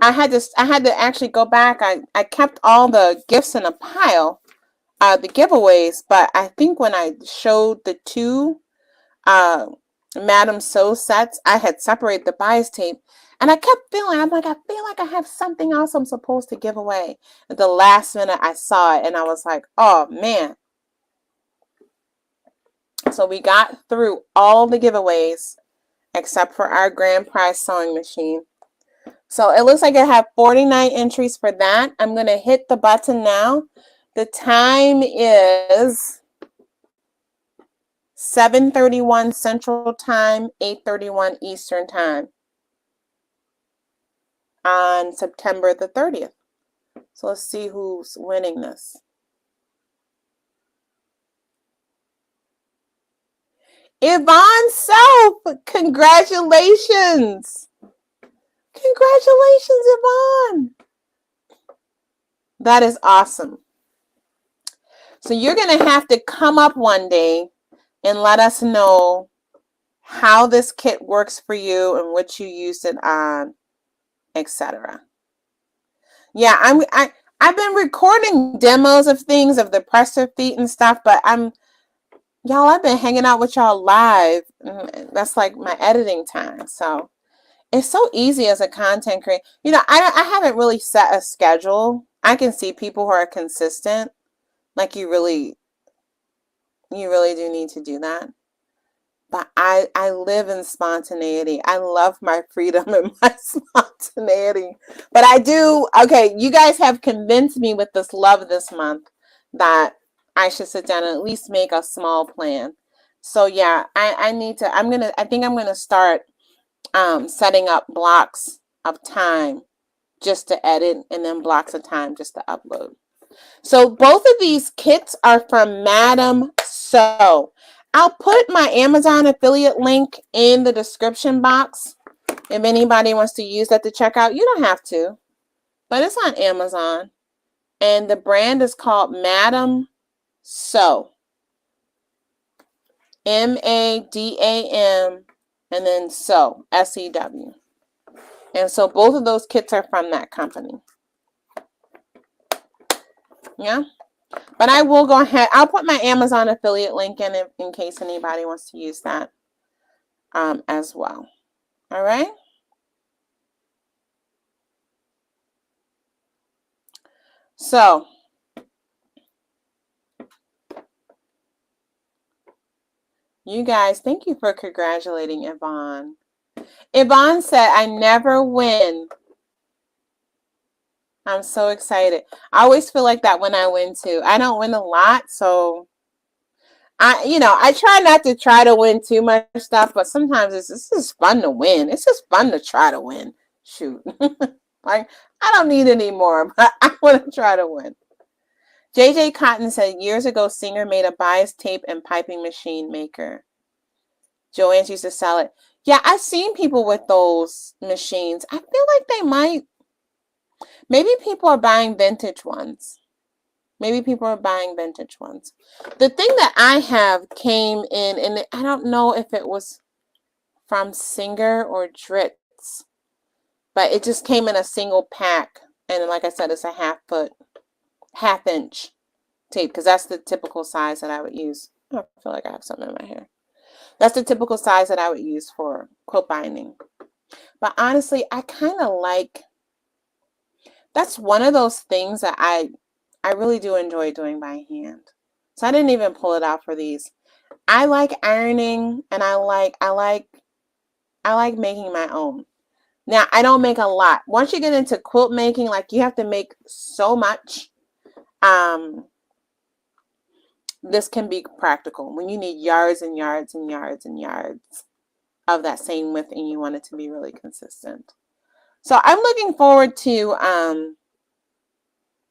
I had to actually go back. I kept all the gifts in a pile, the giveaways, but I think when I showed the two uh, Madame So sets, I had separated the bias tape, and I kept feeling, I'm like, I feel like I have something else I'm supposed to give away. At the last minute, I saw it, and I was like, oh man. So we got through all the giveaways except for our grand prize sewing machine. So it looks like I have 49 entries for that. I'm going to hit the button now. The time is 7:31 Central Time, 8:31 Eastern Time on September the 30th. So let's see who's winning this. Yvonne Self, congratulations. Congratulations, Yvonne. That is awesome. So you're going to have to come up one day and let us know how this kit works for you and what you use it on, etc. Yeah, I've been recording demos of things of the presser feet and stuff, but I've been hanging out with y'all live. That's like my editing time. So it's so easy as a content creator. I haven't really set a schedule. I can see people who are consistent. Like you really do need to do that. But I live in spontaneity. I love my freedom and my spontaneity. But okay, you guys have convinced me with this love this month that I should sit down and at least make a small plan. So yeah, I think I'm gonna start setting up blocks of time just to edit and then blocks of time just to upload. So both of these kits are from Madame So. I'll put my Amazon affiliate link in the description box. If anybody wants to use that to check out, you don't have to. But it's on Amazon. And the brand is called Madame So. MADAM and then So. SEW. And so both of those kits are from that company. Yeah. But I will go ahead. I'll put my Amazon affiliate link in case anybody wants to use that as well. All right. So you guys, thank you for congratulating Yvonne. Yvonne said, I never win. I'm so excited. I always feel like that when I win too. I don't win a lot, so I try to win too much stuff, but sometimes it's just fun to win. It's just fun to try to win. Shoot. Like, I don't need any more, but I want to try to win. JJ Cotton said, years ago, Singer made a bias tape and piping machine maker. Joanne used to sell it. Yeah, I've seen people with those machines. I feel like they might. Maybe people are buying vintage ones. The thing that I have came in, and I don't know if it was from Singer or Dritz, but it just came in a single pack. And like I said, it's a half inch tape, because that's the typical size that I would use. I feel like I have something in my hair. That's the typical size that I would use for quilt binding. But honestly, I kind of like, that's one of those things that I really do enjoy doing by hand. So I didn't even pull it out for these. I like ironing, and I like making my own. Now, I don't make a lot. Once you get into quilt making, like, you have to make so much. This can be practical when you need yards and yards and yards and yards of that same width and you want it to be really consistent. So I'm looking forward to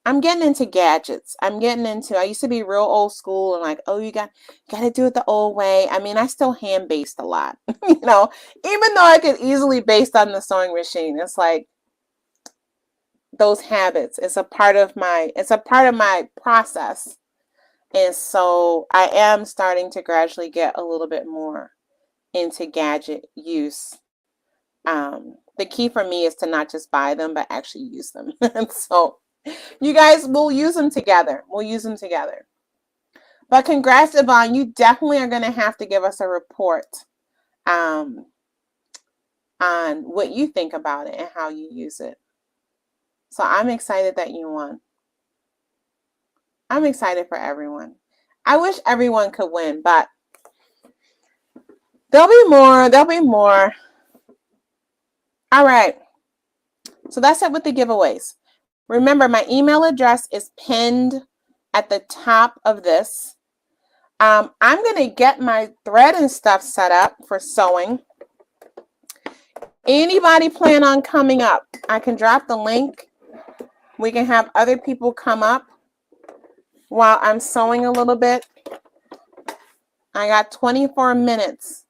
I'm getting into gadgets. I used to be real old school and like, oh, you got to do it the old way. I mean, I still hand based a lot, you know, even though I could easily baste on the sewing machine. It's like those habits. It's a part of my process. And so I am starting to gradually get a little bit more into gadget use. The key for me is to not just buy them, but actually use them. And so you guys, we'll use them together. We'll use them together. But congrats, Yvonne. You definitely are going to have to give us a report on what you think about it and how you use it. So I'm excited that you won. I'm excited for everyone. I wish everyone could win, but there'll be more. There'll be more. All right. So that's it with the giveaways. Remember, my email address is pinned at the top of this. I'm going to get my thread and stuff set up for sewing. Anybody plan on coming up? I can drop the link. We can have other people come up while I'm sewing a little bit. I got 24 minutes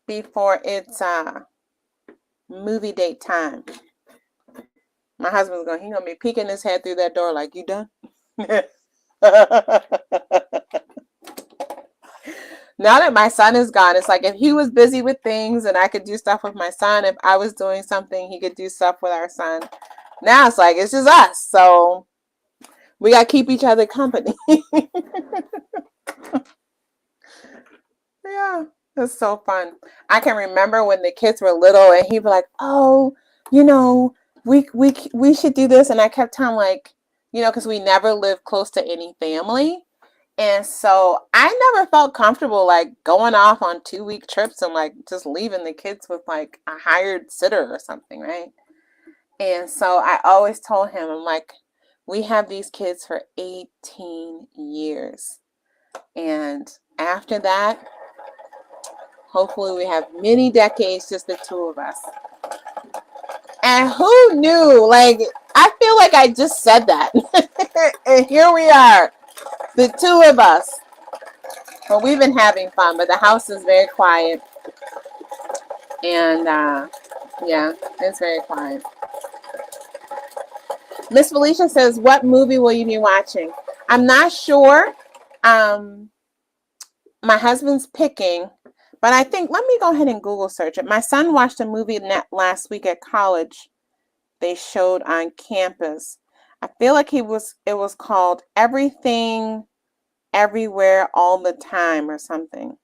before it's movie date time. My husband's he's gonna be peeking his head through that door like, you done? Now that my son is gone, it's like if he was busy with things and I could do stuff with my son, if I was doing something, he could do stuff with our son. Now it's like, it's just us. So we got to keep each other company. Yeah, it's so fun. I can remember when the kids were little and he'd be like, oh, you know, we should do this. And I kept telling like, you know, because we never lived close to any family. And so I never felt comfortable like going off on 2-week trips and like just leaving the kids with like a hired sitter or something, right? And so I always told him, I'm like, we have these kids for 18 years. And after that, hopefully we have many decades, just the two of us. And who knew? Like, I feel like I just said that. And here we are. The two of us. Well, we've been having fun, but the house is very quiet. And, yeah, it's very quiet. Miss Felicia says, what movie will you be watching? I'm not sure. My husband's picking, but I think, let me go ahead and Google search it. My son watched a movie last week at college. They showed on campus. I feel like it was called Everything, Everywhere, All the Time or something.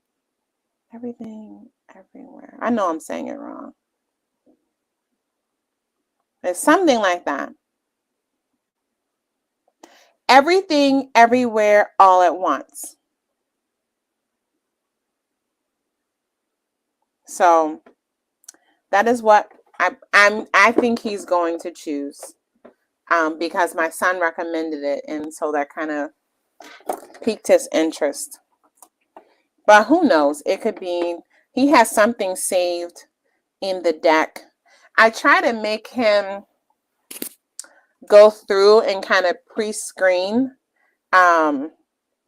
Everything, Everywhere. I know I'm saying it wrong. It's something like that. Everything, Everywhere, All at Once. So that is what I think he's going to choose, because my son recommended it, and so that kind of piqued his interest. But who knows? It could be he has something saved in the deck. I try to make him go through and kind of pre-screen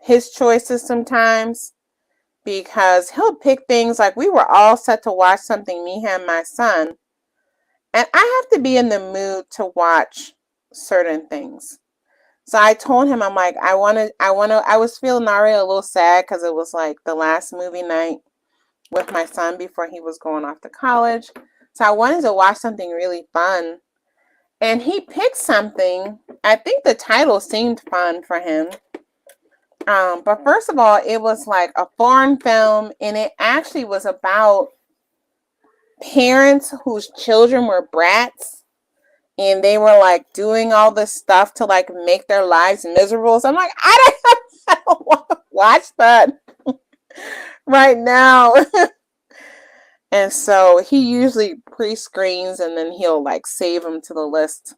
his choices sometimes, because he'll pick things like we were all set to watch something, me and my son, and I have to be in the mood to watch certain things. So I told him, I'm like, I was feeling already a little sad because it was like the last movie night with my son before he was going off to college. So I wanted to watch something really fun. And he picked something. I think the title seemed fun for him. But first of all, it was like a foreign film, and it actually was about parents whose children were brats, and they were like doing all this stuff to like make their lives miserable. So I'm like, I don't want to watch that right now. And so he usually pre-screens, and then he'll like save them to the list,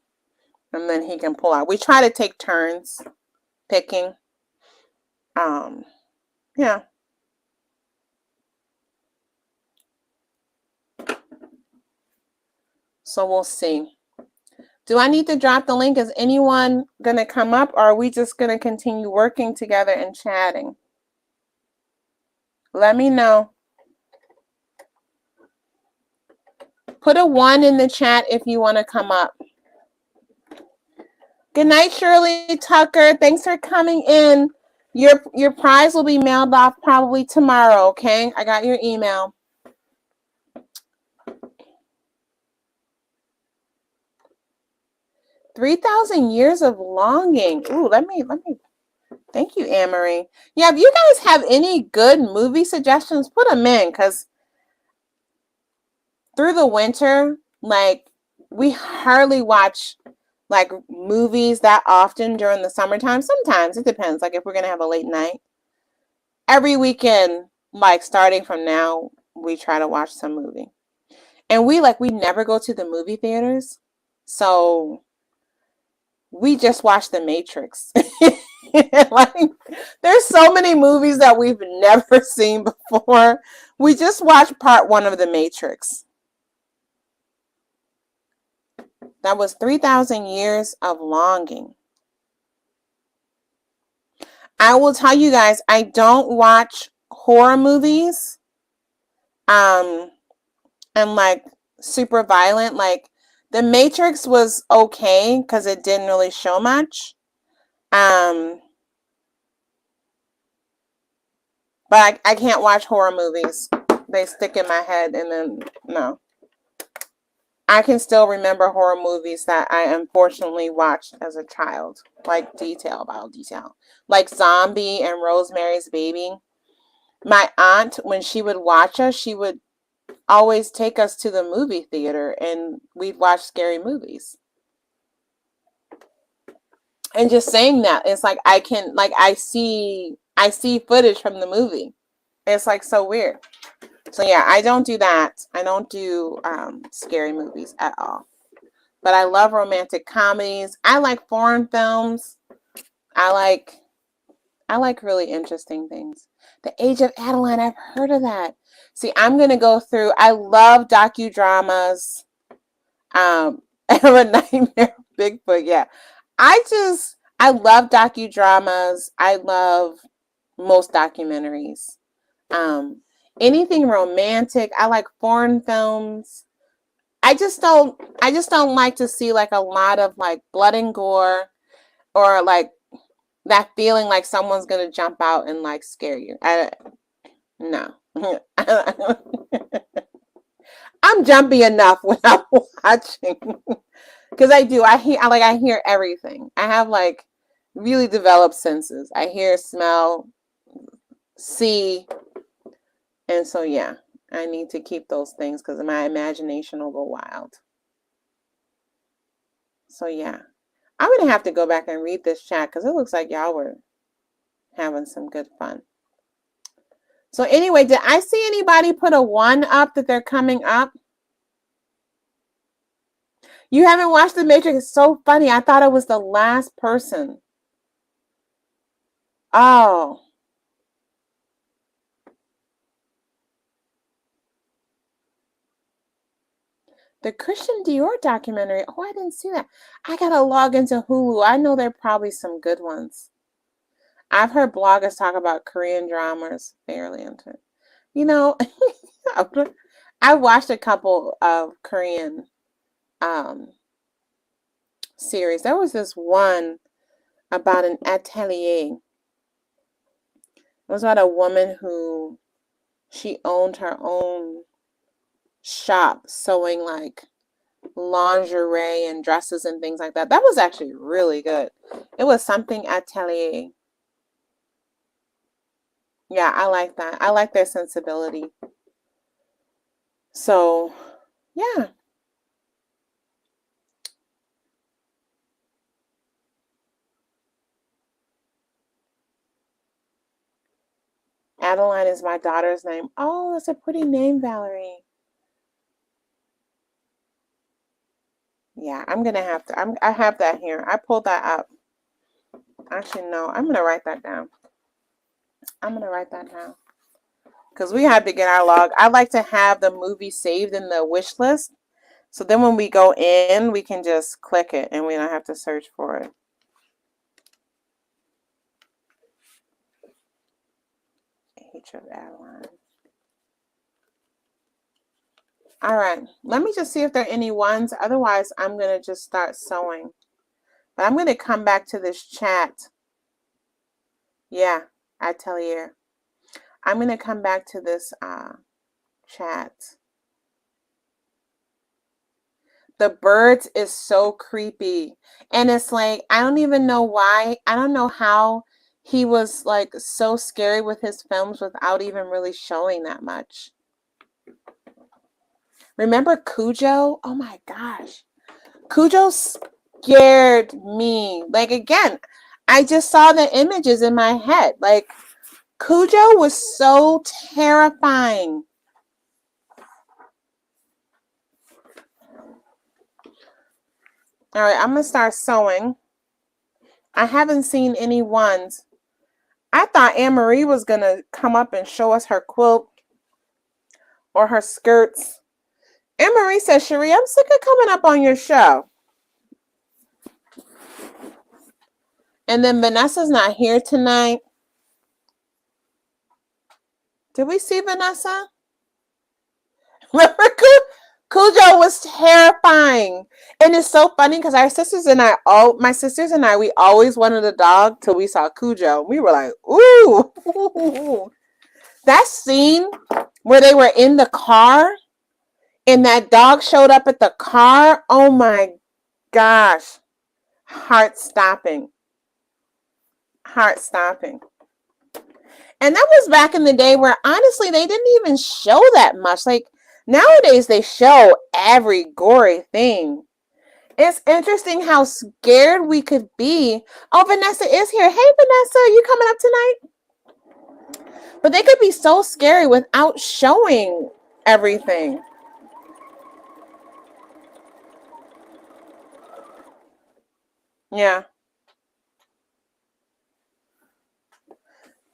and then he can pull out. We try to take turns picking. Yeah. So we'll see. Do I need to drop the link? Is anyone going to come up, or are we just going to continue working together and chatting? Let me know. Put a 1 in the chat if you want to come up. Good night, Shirley Tucker. Thanks for coming in. Your prize will be mailed off probably tomorrow, okay? I got your email. "3,000 Years of Longing." Ooh, let me. Thank you, Anne-Marie. Yeah, if you guys have any good movie suggestions, put them in, because through the winter, like, we hardly watch like movies that often during the summertime. Sometimes it depends, like if we're gonna have a late night. Every weekend, like starting from now, we try to watch some movie. And we never go to the movie theaters. So we just watch The Matrix. Like, there's so many movies that we've never seen before. We just watched part 1 of The Matrix. That was 3,000 Years of Longing. I will tell you guys, I don't watch horror movies. And like super violent. Like, The Matrix was okay because it didn't really show much. But I can't watch horror movies. They stick in my head, and then no. I can still remember horror movies that I unfortunately watched as a child, like detail by detail, like Zombie and Rosemary's Baby. My aunt, when she would watch us, she would always take us to the movie theater, and we'd watch scary movies. And just saying that, it's like I see footage from the movie. It's like so weird. So yeah, I don't do that. I don't do scary movies at all. But I love romantic comedies. I like foreign films. I like really interesting things. The Age of Adeline, I've heard of that. See, I'm gonna go through. I love docudramas. I have a nightmare of Bigfoot. Yeah, I love docudramas. I love most documentaries. Anything romantic. I like foreign films. I just don't like to see like a lot of like blood and gore, or like that feeling like someone's gonna jump out and like scare you. No. I'm jumpy enough when I'm watching, because I hear everything. I have like really developed senses. I hear, smell, see. And so, yeah, I need to keep those things because my imagination will go wild. So, yeah, I'm going to have to go back and read this chat because it looks like y'all were having some good fun. So, anyway, did I see anybody put a 1 up that they're coming up? You haven't watched The Matrix? It's so funny. I thought it was the last person. Oh. The Christian Dior documentary. Oh, I didn't see that. I gotta log into Hulu. I know there are probably some good ones. I've heard bloggers talk about Korean dramas. Fairly into it. You know, I watched a couple of Korean series. There was this one about an atelier. It was about a woman who she owned her own shop sewing like lingerie and dresses and things like that. That was actually really good. It was something atelier. Yeah, I like that. I like their sensibility. So, yeah. Adeline is my daughter's name. Oh, that's a pretty name, Valerie. Yeah, I'm gonna have to. I have that here. I pulled that up. Actually, no. I'm gonna write that down. Because we have to get our log. I like to have the movie saved in the wish list. So then when we go in, we can just click it and we don't have to search for it. Age of Adeline. All right, let me just see if there are any ones. Otherwise, I'm going to just start sewing. But I'm going to come back to this chat. Yeah, Atelier. I'm going to come back to this chat. The birds is so creepy. And it's like, I don't even know why. I don't know how he was like so scary with his films without even really showing that much. Remember Cujo? Oh my gosh. Cujo scared me. Like, again, I just saw the images in my head. Like, Cujo was so terrifying. All right, I'm going to start sewing. I haven't seen any ones. I thought Anne-Marie was going to come up and show us her quilt or her skirts. Anne-Marie says, Sheree, I'm sick of coming up on your show. And then Vanessa's not here tonight. Did we see Vanessa? Remember, Cujo was terrifying. And it's so funny because my sisters and I, we always wanted a dog till we saw Cujo. We were like, ooh. That scene where they were in the car and that dog showed up at the car. Oh my gosh. Heart-stopping. Heart-stopping. And that was back in the day where, honestly, they didn't even show that much. Like, nowadays, they show every gory thing. It's interesting how scared we could be. Oh, Vanessa is here. Hey, Vanessa, you coming up tonight? But they could be so scary without showing everything. Yeah.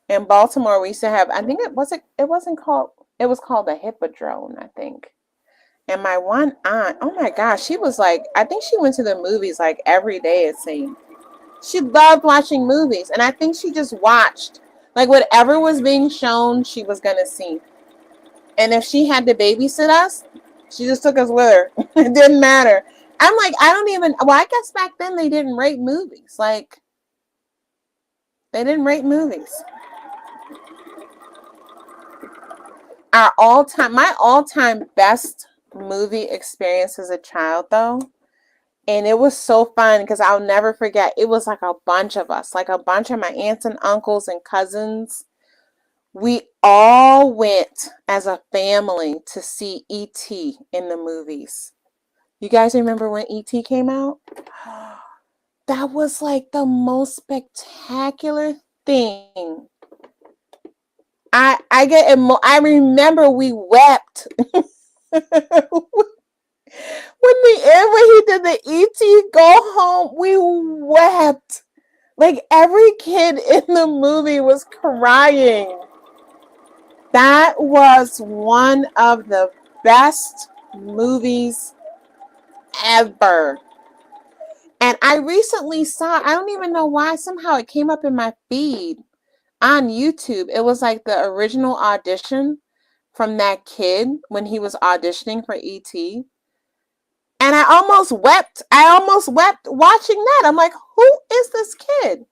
In Baltimore, we used to have, I think it was called a Hippodrome, I think. And my one aunt, oh my gosh, she was like, I think she went to the movies like every day, it seemed. She loved watching movies. And I think she just watched. Like, whatever was being shown, she was going to see. And if she had to babysit us, she just took us with her. It didn't matter. I'm like, I guess back then they didn't rate movies. Like, they didn't rate movies. My all-time best movie experience as a child, though, and it was so fun because I'll never forget. It was like a bunch of us, like a bunch of my aunts and uncles and cousins. We all went as a family to see E.T. in the movies. You guys remember when E.T. came out? That was like the most spectacular thing. I remember we wept when he did the E.T. go home. We wept. Like, every kid in the movie was crying. That was one of the best movies ever. And I recently saw, I don't even know why, somehow it came up in my feed on YouTube. It was like the original audition from that kid when he was auditioning for E.T. And I almost wept. I almost wept watching that. I'm like, who is this kid?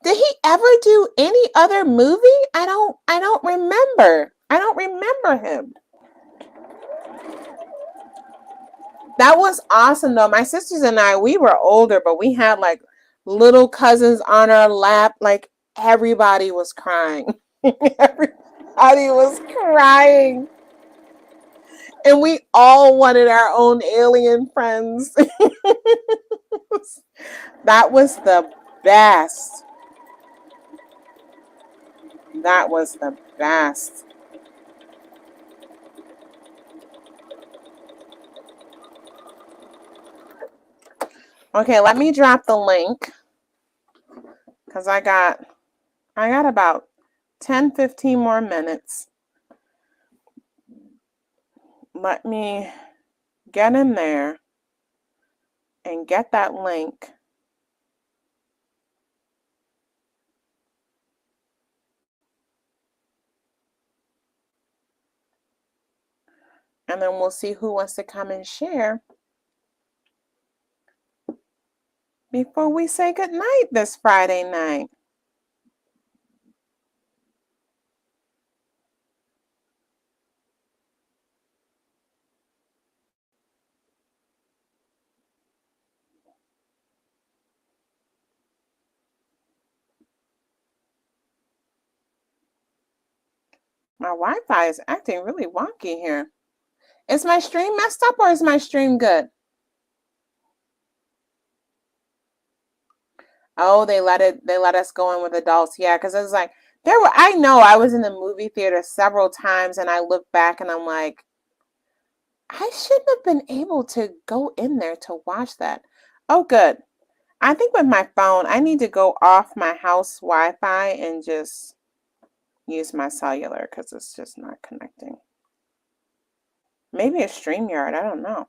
Did he ever do any other movie? I don't remember. I don't remember him. That was awesome, though. My sisters and I, we were older, but we had like little cousins on our lap. Like, everybody was crying. Everybody was crying. And we all wanted our own alien friends. That was the best. That was the best. Okay, let me drop the link because I got about 10-15 more minutes. Let me get in there and get that link. And then we'll see who wants to come and share before we say goodnight this Friday night. My Wi-Fi is acting really wonky here. Is my stream messed up or is my stream good? Oh, they let us go in with adults. Yeah, because it's like I know I was in the movie theater several times and I look back and I'm like, I shouldn't have been able to go in there to watch that. Oh, good. I think with my phone, I need to go off my house Wi-Fi and just use my cellular because it's just not connecting. Maybe a StreamYard, I don't know.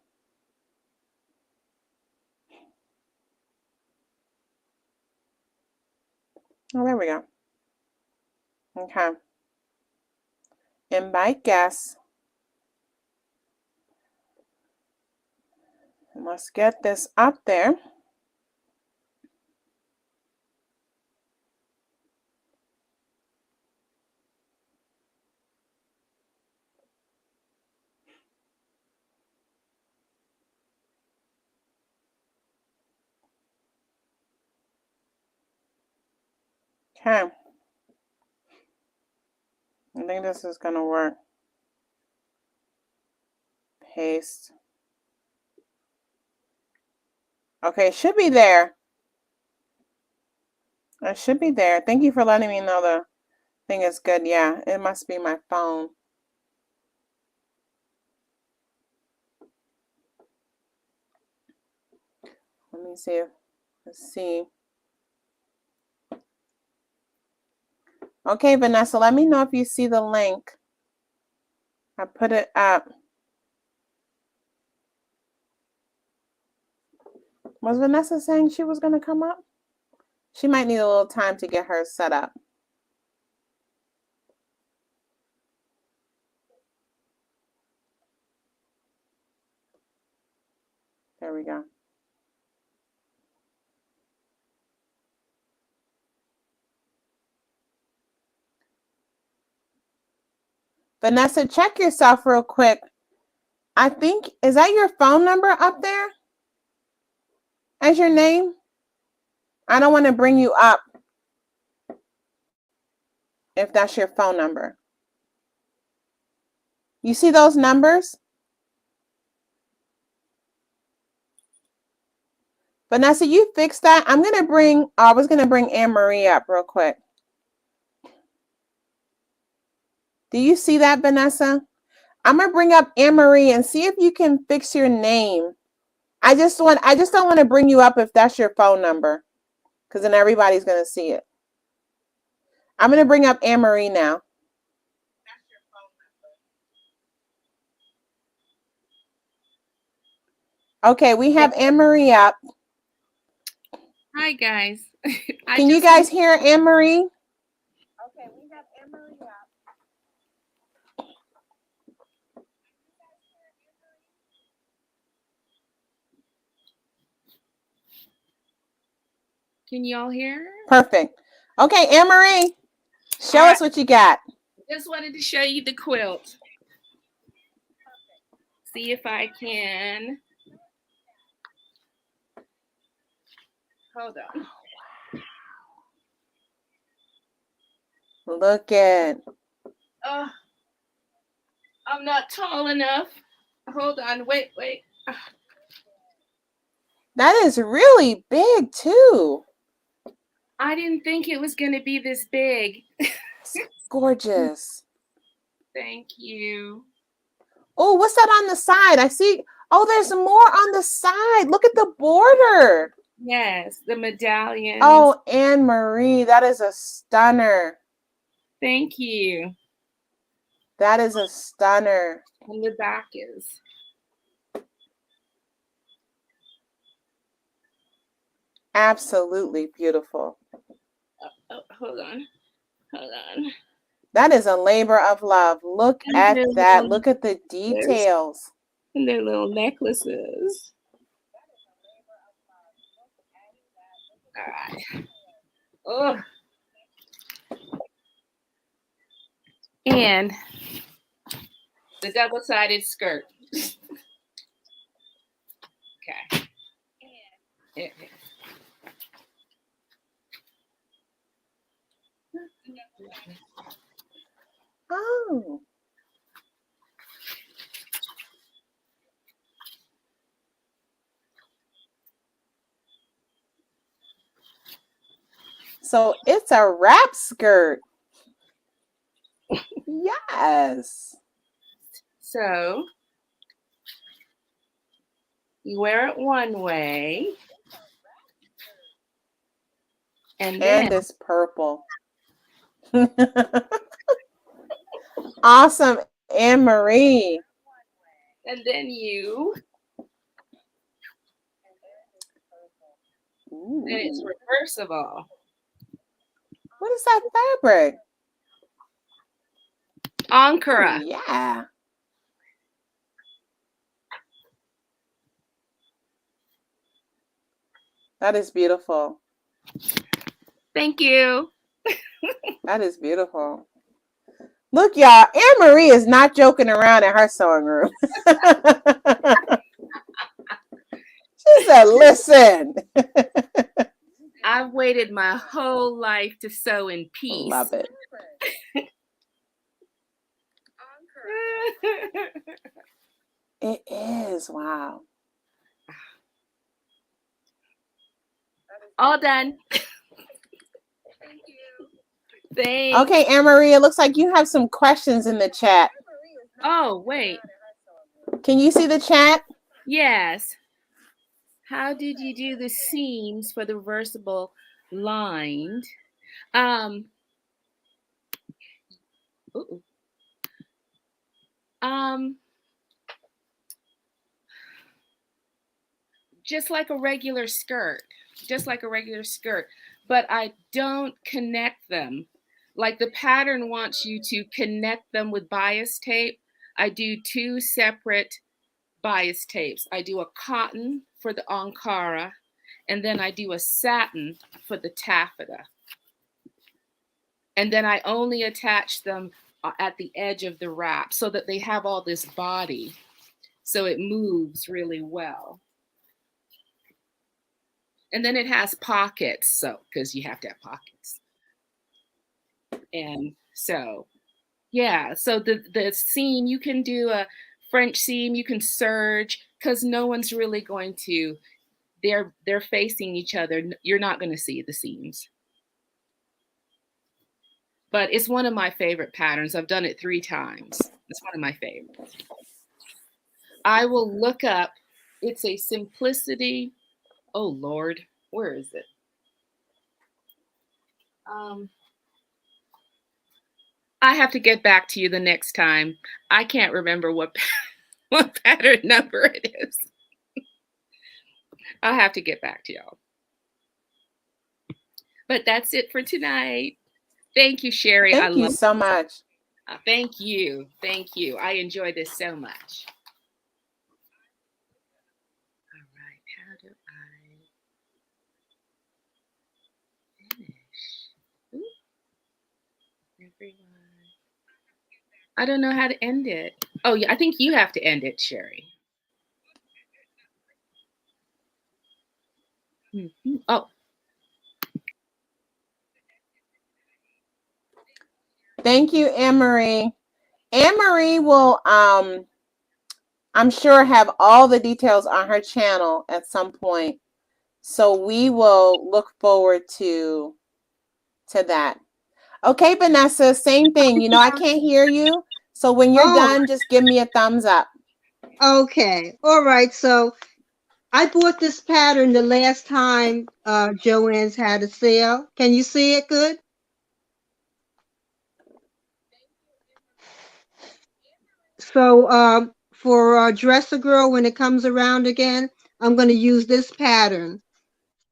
Oh, there we go. Okay. Invite guests. And let's get this up there. Okay. I think this is going to work. Paste. Okay, it should be there. It should be there. Thank you for letting me know the thing is good. Yeah, it must be my phone. Let me see. Let's see. Okay, Vanessa, let me know if you see the link. I put it up. Was Vanessa saying she was going to come up? She might need a little time to get her set up. There we go. Vanessa, check yourself real quick. I think, is that your phone number up there as your name? I don't want to bring you up if that's your phone number. You see those numbers? Vanessa, you fixed that? I was going to bring Anne-Marie up real quick. Do you see that, Vanessa? I'm going to bring up Anne-Marie and see if you can fix your name. I just don't want to bring you up if that's your phone number, because then everybody's going to see it. I'm going to bring up Anne-Marie now. Okay, we have Anne-Marie up. Hi, guys. Can you guys hear Anne-Marie? Okay, we have Anne-Marie up. Can y'all hear? Perfect. Okay, Anne-Marie, show us what you got. Just wanted to show you the quilt. See if I can. Hold on. Look at. I'm not tall enough. Hold on. Wait. That is really big, too. I didn't think it was going to be this big. It's gorgeous. Thank you. Oh, what's that on the side? I see. Oh, there's more on the side. Look at the border. Yes, the medallion. Oh, Anne-Marie, that is a stunner. Thank you. That is a stunner. And the back is. Absolutely beautiful. Oh, hold on. Hold on. That is a labor of love. Look And at their that. little Look at the necklaces. details. And their little necklaces. All right. Oh. And the double-sided skirt. Okay. Yeah. Oh. So it's a wrap skirt. Yes. So you wear it one way. And then And it's purple. Awesome, Anne Marie. and then you Ooh. then it's reversible. What is that fabric? Ankara. Ooh, yeah. That is beautiful. Thank you. That is beautiful. Look, y'all, Anne Marie is not joking around in her sewing room. She said, listen. I've waited my whole life to sew in peace. Love it. It is. Wow. All done. Thank you. Thanks. Okay, Anne Marie, it looks like you have some questions in the chat. Oh, wait. Can you see the chat? Yes. How did you do the seams for the reversible lined? Ooh. Just like a regular skirt, but I don't connect them. Like the pattern wants you to connect them with bias tape. I do two separate bias tapes. I do a cotton for the Ankara, and then I do a satin for the taffeta. And then I only attach them at the edge of the wrap so that they have all this body, so it moves really well. And then it has pockets, so because you have to have pockets. And so, yeah, so the seam, you can do a French seam, you can serge, because no one's really going to, they're facing each other. You're not going to see the seams. But it's one of my favorite patterns. I've done it 3 times. It's one of my favorites. I will look up, it's a Simplicity. Oh Lord, where is it? I have to get back to you the next time. I can't remember what pattern number it is. I'll have to get back to y'all. But that's it for tonight. Thank you, Sheree. Thank you so much. Thank you. Thank you. I enjoy this so much. All right. How do I finish? Ooh. Everyone. I don't know how to end it. Oh, yeah. I think you have to end it, Sheree. Mm-hmm. Oh. Thank you, Anne Marie. Anne Marie will, I'm sure, have all the details on her channel at some point. So we will look forward to that. Okay, Vanessa, same thing. You know, I can't hear you. So when you're done, just give me a thumbs up. Okay. All right. So I bought this pattern the last time Joann's had a sale. Can you see it good? So for Dress a Girl, when it comes around again, I'm going to use this pattern.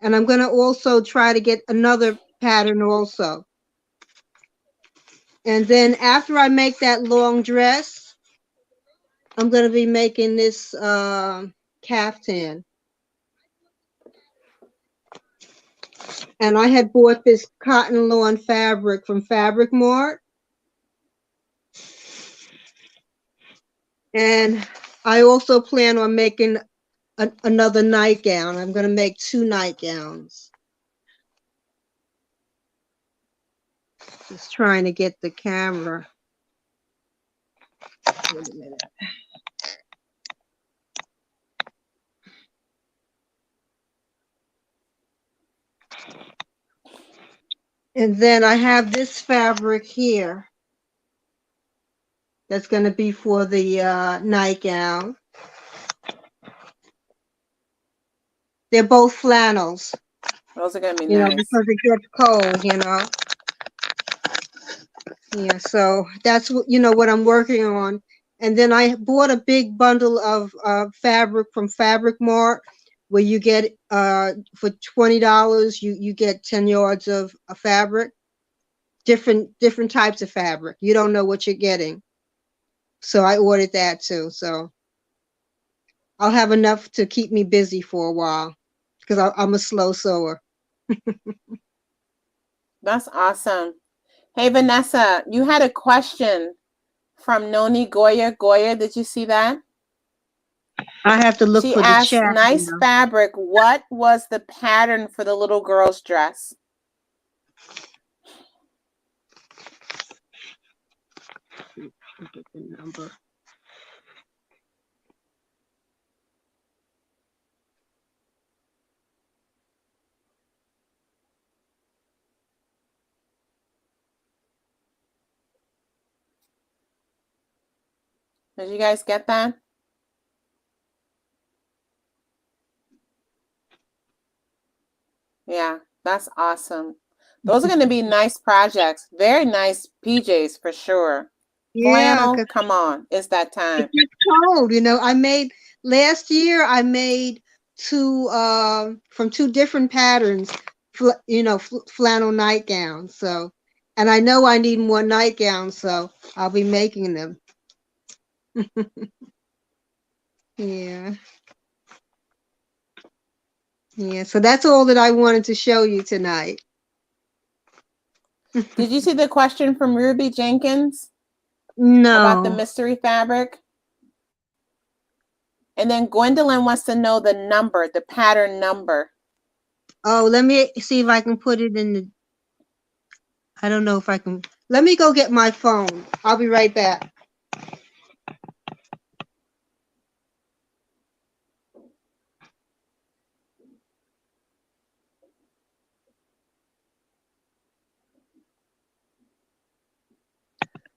And I'm going to also try to get another pattern also. And then after I make that long dress, I'm going to be making this caftan. And I had bought this cotton lawn fabric from Fabric Mart. And I also plan on making another nightgown. I'm going to make 2 nightgowns. Just trying to get the camera. Wait a minute. And then I have this fabric here. That's going to be for the nightgown. They're both flannels. Those are going to be You know, nice. because it gets cold, you know. Yeah, so that's what I'm working on. And then I bought a big bundle of fabric from Fabric Mart, where you get for $20 you get 10 yards of fabric, different types of fabric. You don't know what you're getting. So I ordered that too. So I'll have enough to keep me busy for a while, because I'm a slow sewer. That's awesome. Hey, Vanessa, you had a question from Noni Goya. Goya, did you see that? I have to look She for the asked, chat. nice fabric. What was the pattern for the little girl's dress? Get the number. Did you guys get that? Yeah, that's awesome. Those are going to be nice projects. Very nice PJs for sure. Yeah, Flannel, come on. It's that time. it gets cold. Last year I made 2 from 2 different patterns, flannel nightgowns. So, and I know I need more nightgowns, so I'll be making them. Yeah. Yeah, so that's all that I wanted to show you tonight. Did you see the question from Ruby Jenkins about the No. mystery fabric? And then Gwendolyn wants to know the number, the pattern number. Oh, let me see if I can put it in the, I don't know if I can. Let me go get my phone. I'll be right back.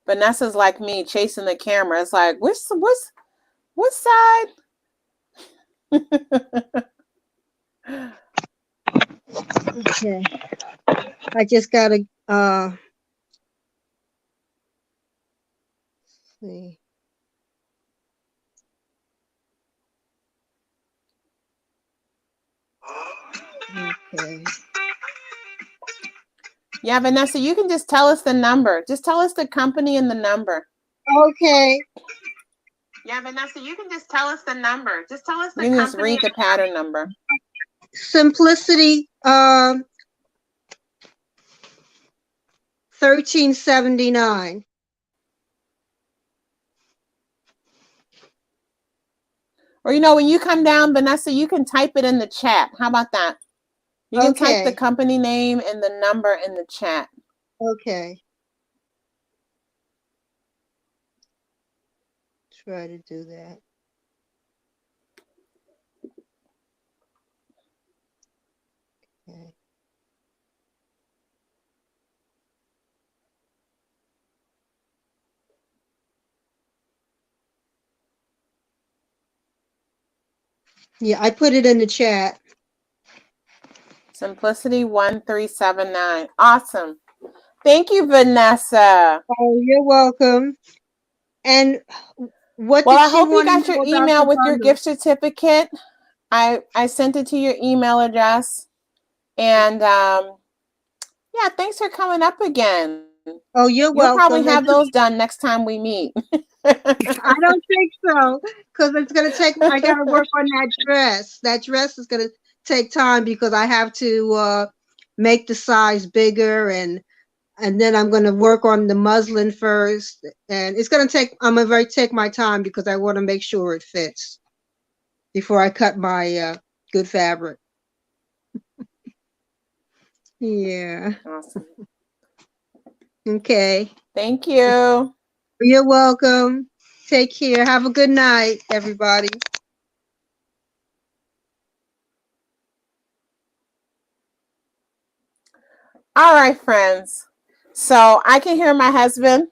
Vanessa's like me, chasing the camera. It's like, what side? Okay. I just gotta see. Okay. Yeah, Vanessa, you can just tell us the number. Just tell us the company and the number. Okay. Yeah, Vanessa, you can just tell us the number. Just tell us the company. You can just read the pattern number. Simplicity 1379. Or when you come down, Vanessa, you can type it in the chat. How about that? You can type the company name and the number in the chat. Okay. Try to do that. Okay. Yeah, I put it in the chat. Simplicity 1379. Awesome. Thank you, Vanessa. Oh, you're welcome. And what well, did I she hope you want got your email with your gift certificate. I sent it to your email address. And yeah, thanks for coming up again. Oh, you're You'll probably welcome. have those done next time we meet. I don't think so, because it's gonna take. I gotta work on that dress. That dress is gonna take time because I have to make the size bigger, and then I'm gonna work on the muslin first, and it's gonna take. I'm gonna take my time because I want to make sure it fits before I cut my good fabric. Yeah. Awesome. Okay. Thank you. You're welcome. Take care. Have a good night, everybody. All right, friends. So I can hear my husband.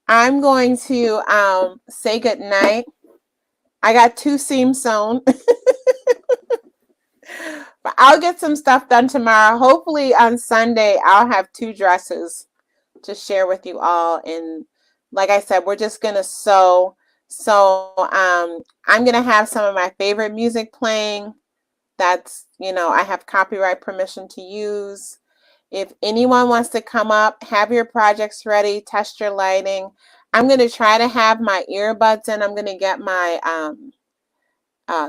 I'm going to say good night. I got 2 seams sewn. But I'll get some stuff done tomorrow. Hopefully on Sunday, I'll have 2 dresses to share with you all. And like I said, we're just going to sew. So I'm going to have some of my favorite music playing. That's, I have copyright permission to use. If anyone wants to come up, have your projects ready, test your lighting. I'm going to try to have my earbuds in. I'm going to get my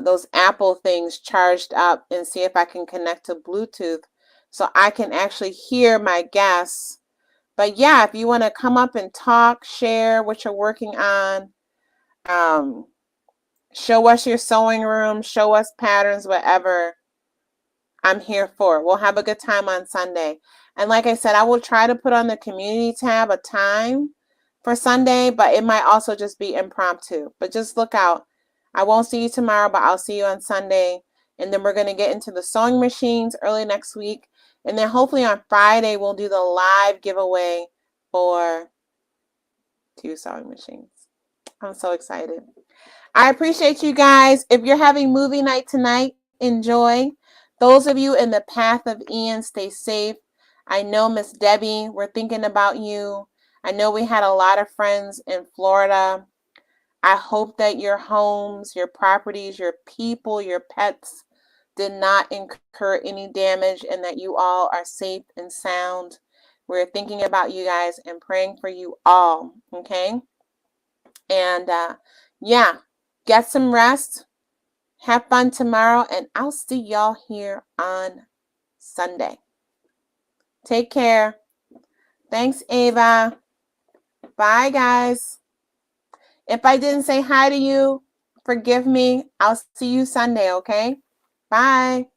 those Apple things charged up and see if I can connect to Bluetooth so I can actually hear my guests. But yeah, if you want to come up and talk, share what you're working on, show us your sewing room, show us patterns, whatever, I'm here for it. We'll have a good time on Sunday. And like I said, I will try to put on the community tab a time for Sunday, but it might also just be impromptu. But just look out. I won't see you tomorrow, but I'll see you on Sunday. And then we're going to get into the sewing machines early next week. And then hopefully on Friday, we'll do the live giveaway for 2 sewing machines. I'm so excited. I appreciate you guys. If you're having movie night tonight, enjoy. Those of you in the path of Ian, stay safe. I know Miss Debbie, we're thinking about you. I know we had a lot of friends in Florida. I hope that your homes, your properties, your people, your pets did not incur any damage and that you all are safe and sound. We're thinking about you guys and praying for you all, okay? And yeah, get some rest. Have fun tomorrow, and I'll see y'all here on Sunday. Take care. Thanks, Ava. Bye, guys. If I didn't say hi to you, forgive me. I'll see you Sunday, okay? Bye.